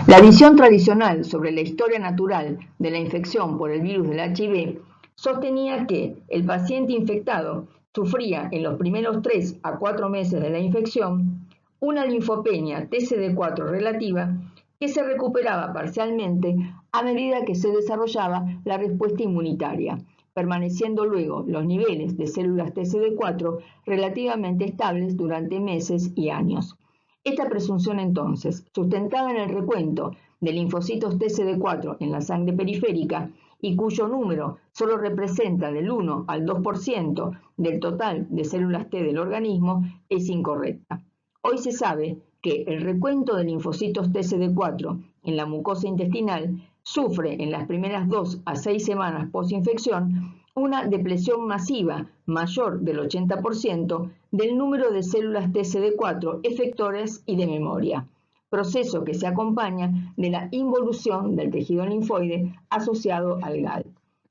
La visión tradicional sobre la historia natural de la infección por el virus del HIV sostenía que el paciente infectado sufría en los primeros 3 a 4 meses de la infección una linfopenia TCD4 relativa que se recuperaba parcialmente a medida que se desarrollaba la respuesta inmunitaria, permaneciendo luego los niveles de células TCD4 relativamente estables durante meses y años. Esta presunción entonces, sustentada en el recuento de linfocitos TCD4 en la sangre periférica y cuyo número solo representa del 1 al 2% del total de células T del organismo, es incorrecta. Hoy se sabe que el recuento de linfocitos TCD4 en la mucosa intestinal sufre en las primeras 2 a 6 semanas posinfección una depresión masiva mayor del 80% del número de células TCD4 efectoras y de memoria, proceso que se acompaña de la involución del tejido linfoide asociado al GAL.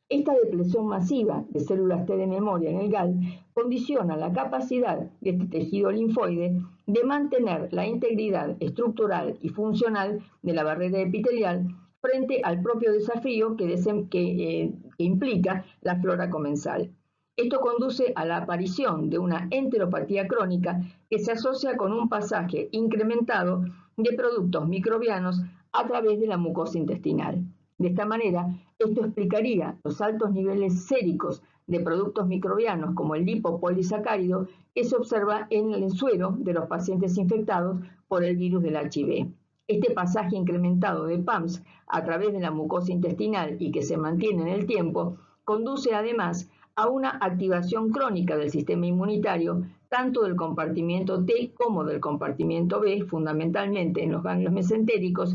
Esta depresión masiva de células T de memoria en el GAL condiciona la capacidad de este tejido linfoide de mantener la integridad estructural y funcional de la barrera epitelial frente al propio desafío que implica la flora comensal. Esto conduce a la aparición de una enteropatía crónica que se asocia con un pasaje incrementado de productos microbianos a través de la mucosa intestinal. De esta manera, esto explicaría los altos niveles séricos de productos microbianos como el lipopolisacárido que se observa en el suero de los pacientes infectados por el virus del HIV. Este pasaje incrementado de PAMS a través de la mucosa intestinal y que se mantiene en el tiempo, conduce además a una activación crónica del sistema inmunitario, tanto del compartimiento T como del compartimiento B, fundamentalmente en los ganglios mesentéricos,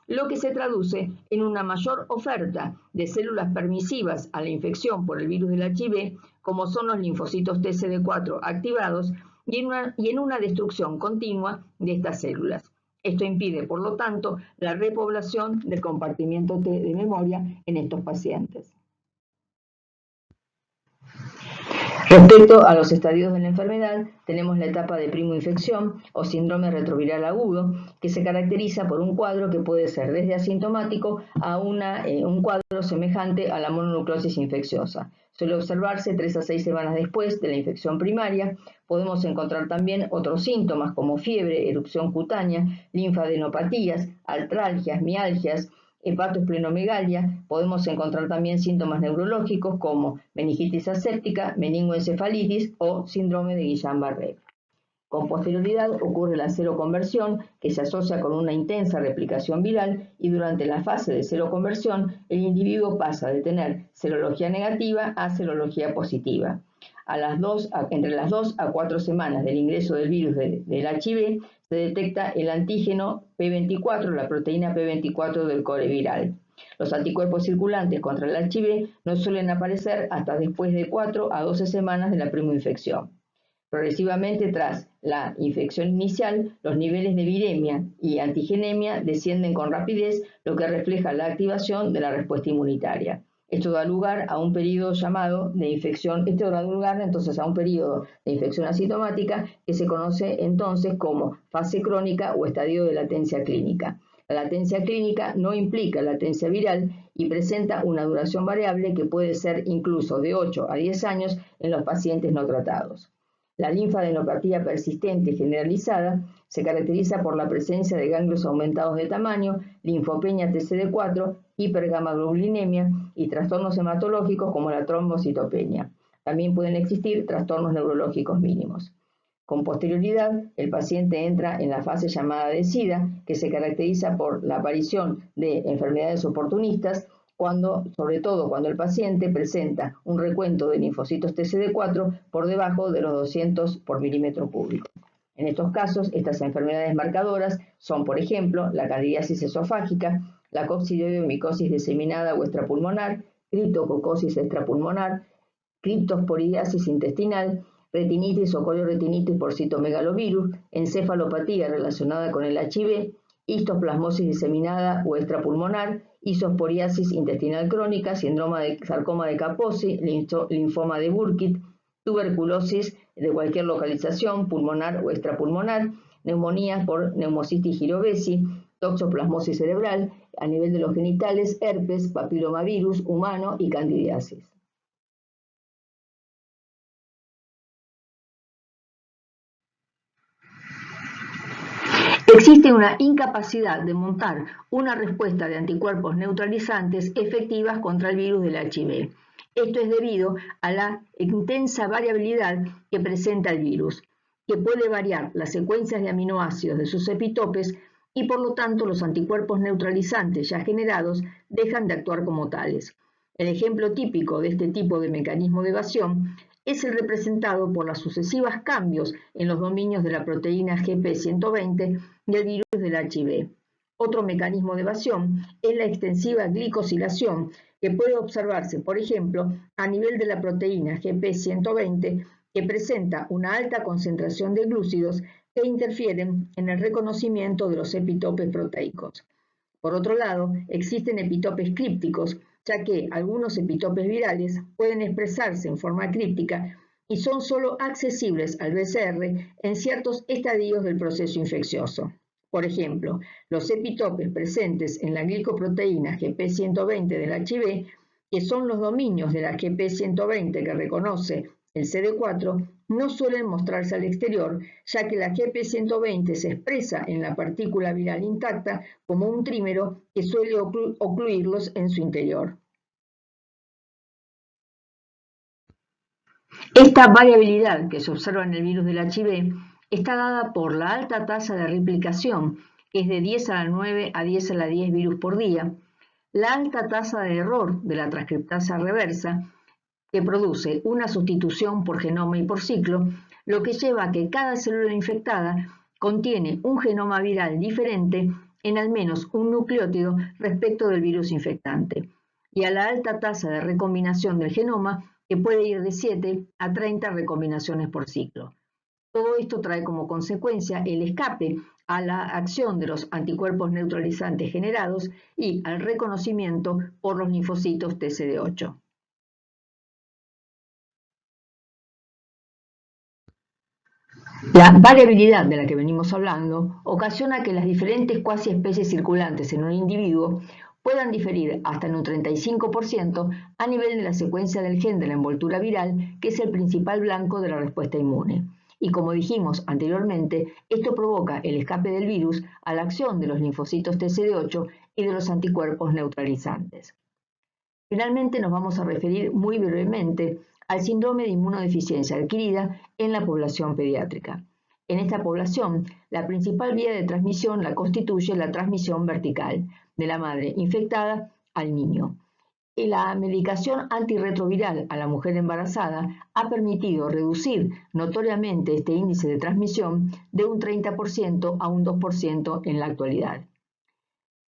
lo que se traduce en una mayor oferta de células permisivas a la infección por el virus del HIV, como son los linfocitos TCD4 activados, y en una destrucción continua de estas células. Esto impide, por lo tanto, la repoblación del compartimiento T de memoria en estos pacientes. Respecto a los estadios de la enfermedad, tenemos la etapa de primoinfección o síndrome retroviral agudo, que se caracteriza por un cuadro que puede ser desde asintomático a un cuadro semejante a la mononucleosis infecciosa. Suele observarse 3 a 6 semanas después de la infección primaria. Podemos encontrar también otros síntomas como fiebre, erupción cutánea, linfadenopatías, artralgias, mialgias, hepatoesplenomegalia. Podemos encontrar también síntomas neurológicos como meningitis aséptica, meningoencefalitis o síndrome de Guillain-Barré. Con posterioridad ocurre la seroconversión, que se asocia con una intensa replicación viral, y durante la fase de seroconversión el individuo pasa de tener serología negativa a serología positiva. Entre las 2 a 4 semanas del ingreso del virus del HIV se detecta el antígeno P24, la proteína P24 del core viral. Los anticuerpos circulantes contra el HIV no suelen aparecer hasta después de 4 a 12 semanas de la primoinfección. Progresivamente, tras la infección inicial, los niveles de viremia y antigenemia descienden con rapidez, lo que refleja la activación de la respuesta inmunitaria. Esto da lugar a un periodo llamado de infección, entonces a un periodo de infección asintomática que se conoce entonces como fase crónica o estadio de latencia clínica. La latencia clínica no implica latencia viral y presenta una duración variable que puede ser incluso de 8 a 10 años en los pacientes no tratados. La linfadenopatía persistente generalizada se caracteriza por la presencia de ganglios aumentados de tamaño, linfopenia TCD4, hipergamaglobulinemia y trastornos hematológicos como la trombocitopenia. También pueden existir trastornos neurológicos mínimos. Con posterioridad, el paciente entra en la fase llamada de SIDA, que se caracteriza por la aparición de enfermedades oportunistas, sobre todo cuando el paciente presenta un recuento de linfocitos TCD4 por debajo de los 200 por milímetro cúbico. En estos casos, estas enfermedades marcadoras son, por ejemplo, la candidiasis esofágica, la coccidioidomicosis diseminada o extrapulmonar, criptococosis extrapulmonar, criptosporidiasis intestinal, retinitis o corioretinitis por citomegalovirus, encefalopatía relacionada con el HIV, histoplasmosis diseminada o extrapulmonar, isosporiasis intestinal crónica, síndrome de sarcoma de Kaposi, linfoma de Burkitt, tuberculosis de cualquier localización, pulmonar o extrapulmonar, neumonías por neumocitis girovesi, toxoplasmosis cerebral, a nivel de los genitales, herpes, papilomavirus humano y candidiasis. Existe una incapacidad de montar una respuesta de anticuerpos neutralizantes efectivas contra el virus del HIV. Esto es debido a la intensa variabilidad que presenta el virus, que puede variar las secuencias de aminoácidos de sus epitopes y por lo tanto los anticuerpos neutralizantes ya generados dejan de actuar como tales. El ejemplo típico de este tipo de mecanismo de evasión es el representado por los sucesivos cambios en los dominios de la proteína GP120 del virus del HIV. Otro mecanismo de evasión es la extensiva glicosilación, que puede observarse, por ejemplo, a nivel de la proteína GP120, que presenta una alta concentración de glúcidos que interfieren en el reconocimiento de los epitopes proteicos. Por otro lado, existen epitopes crípticos, ya que algunos epitopes virales pueden expresarse en forma críptica y son solo accesibles al BCR en ciertos estadios del proceso infeccioso. Por ejemplo, los epitopes presentes en la glicoproteína GP120 del HIV, que son los dominios de la GP120 que reconoce el CD4, no suelen mostrarse al exterior, ya que la GP120 se expresa en la partícula viral intacta como un trímero que suele ocluirlos en su interior. Esta variabilidad que se observa en el virus del HIV está dada por la alta tasa de replicación, que es de 10 a la 9 a 10 a la 10 virus por día, la alta tasa de error de la transcriptasa reversa, que produce una sustitución por genoma y por ciclo, lo que lleva a que cada célula infectada contiene un genoma viral diferente en al menos un nucleótido respecto del virus infectante, y a la alta tasa de recombinación del genoma, que puede ir de 7 a 30 recombinaciones por ciclo. Todo esto trae como consecuencia el escape a la acción de los anticuerpos neutralizantes generados y al reconocimiento por los linfocitos TCD8. La variabilidad de la que venimos hablando ocasiona que las diferentes cuasi especies circulantes en un individuo puedan diferir hasta en un 35% a nivel de la secuencia del gen de la envoltura viral, que es el principal blanco de la respuesta inmune. Y como dijimos anteriormente, esto provoca el escape del virus a la acción de los linfocitos TCD8 y de los anticuerpos neutralizantes. Finalmente nos vamos a referir muy brevemente al síndrome de inmunodeficiencia adquirida en la población pediátrica. En esta población, la principal vía de transmisión la constituye la transmisión vertical de la madre infectada al niño. Y la medicación antirretroviral a la mujer embarazada ha permitido reducir notoriamente este índice de transmisión de un 30% a un 2% en la actualidad.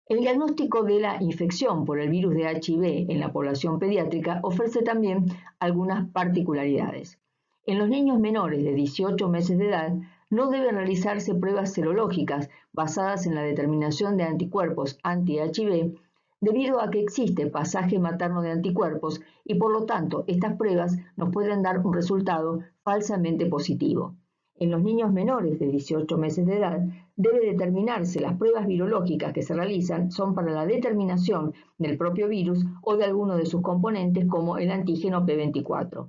El diagnóstico de la infección por el virus de HIV en la población pediátrica ofrece también algunas particularidades. En los niños menores de 18 meses de edad no deben realizarse pruebas serológicas basadas en la determinación de anticuerpos anti-HIV debido a que existe pasaje materno de anticuerpos y por lo tanto estas pruebas nos pueden dar un resultado falsamente positivo. En los niños menores de 18 meses de edad debe determinarse las pruebas virológicas que se realizan son para la determinación del propio virus o de alguno de sus componentes como el antígeno P24.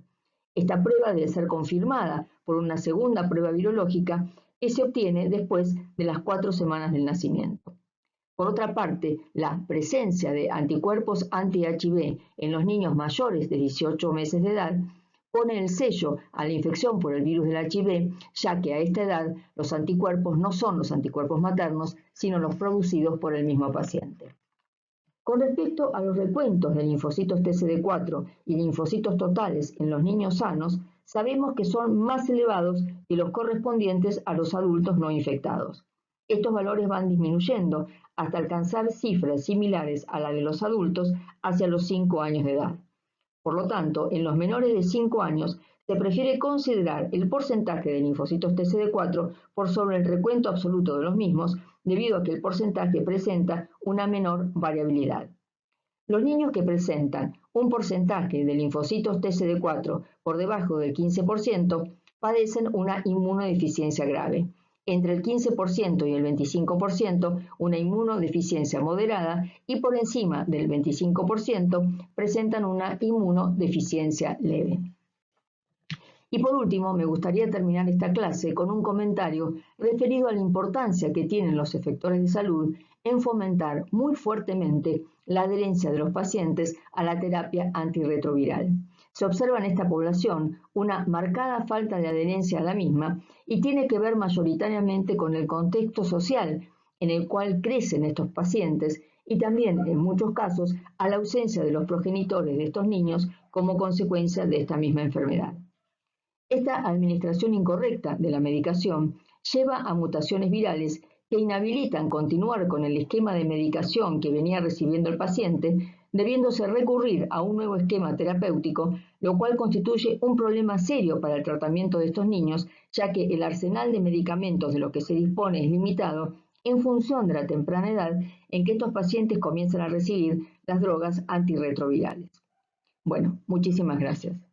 Esta prueba debe ser confirmada por una segunda prueba virológica que se obtiene después de las 4 semanas del nacimiento. Por otra parte, la presencia de anticuerpos anti-HIV en los niños mayores de 18 meses de edad pone el sello a la infección por el virus del HIV, ya que a esta edad los anticuerpos no son los anticuerpos maternos, sino los producidos por el mismo paciente. Con respecto a los recuentos de linfocitos TCD4 y linfocitos totales en los niños sanos, sabemos que son más elevados que los correspondientes a los adultos no infectados. Estos valores van disminuyendo hasta alcanzar cifras similares a las de los adultos hacia los 5 años de edad. Por lo tanto, en los menores de 5 años se prefiere considerar el porcentaje de linfocitos TCD4 por sobre el recuento absoluto de los mismos, debido a que el porcentaje presenta una menor variabilidad. Los niños que presentan un porcentaje de linfocitos TCD4 por debajo del 15% padecen una inmunodeficiencia grave. Entre el 15% y el 25% una inmunodeficiencia moderada y por encima del 25% presentan una inmunodeficiencia leve. Y por último, me gustaría terminar esta clase con un comentario referido a la importancia que tienen los efectores de salud en fomentar muy fuertemente la adherencia de los pacientes a la terapia antirretroviral. Se observa en esta población una marcada falta de adherencia a la misma y tiene que ver mayoritariamente con el contexto social en el cual crecen estos pacientes y también, en muchos casos, a la ausencia de los progenitores de estos niños como consecuencia de esta misma enfermedad. Esta administración incorrecta de la medicación lleva a mutaciones virales que inhabilitan continuar con el esquema de medicación que venía recibiendo el paciente, debiéndose recurrir a un nuevo esquema terapéutico, lo cual constituye un problema serio para el tratamiento de estos niños, ya que el arsenal de medicamentos de lo que se dispone es limitado en función de la temprana edad en que estos pacientes comienzan a recibir las drogas antirretrovirales. Bueno, muchísimas gracias.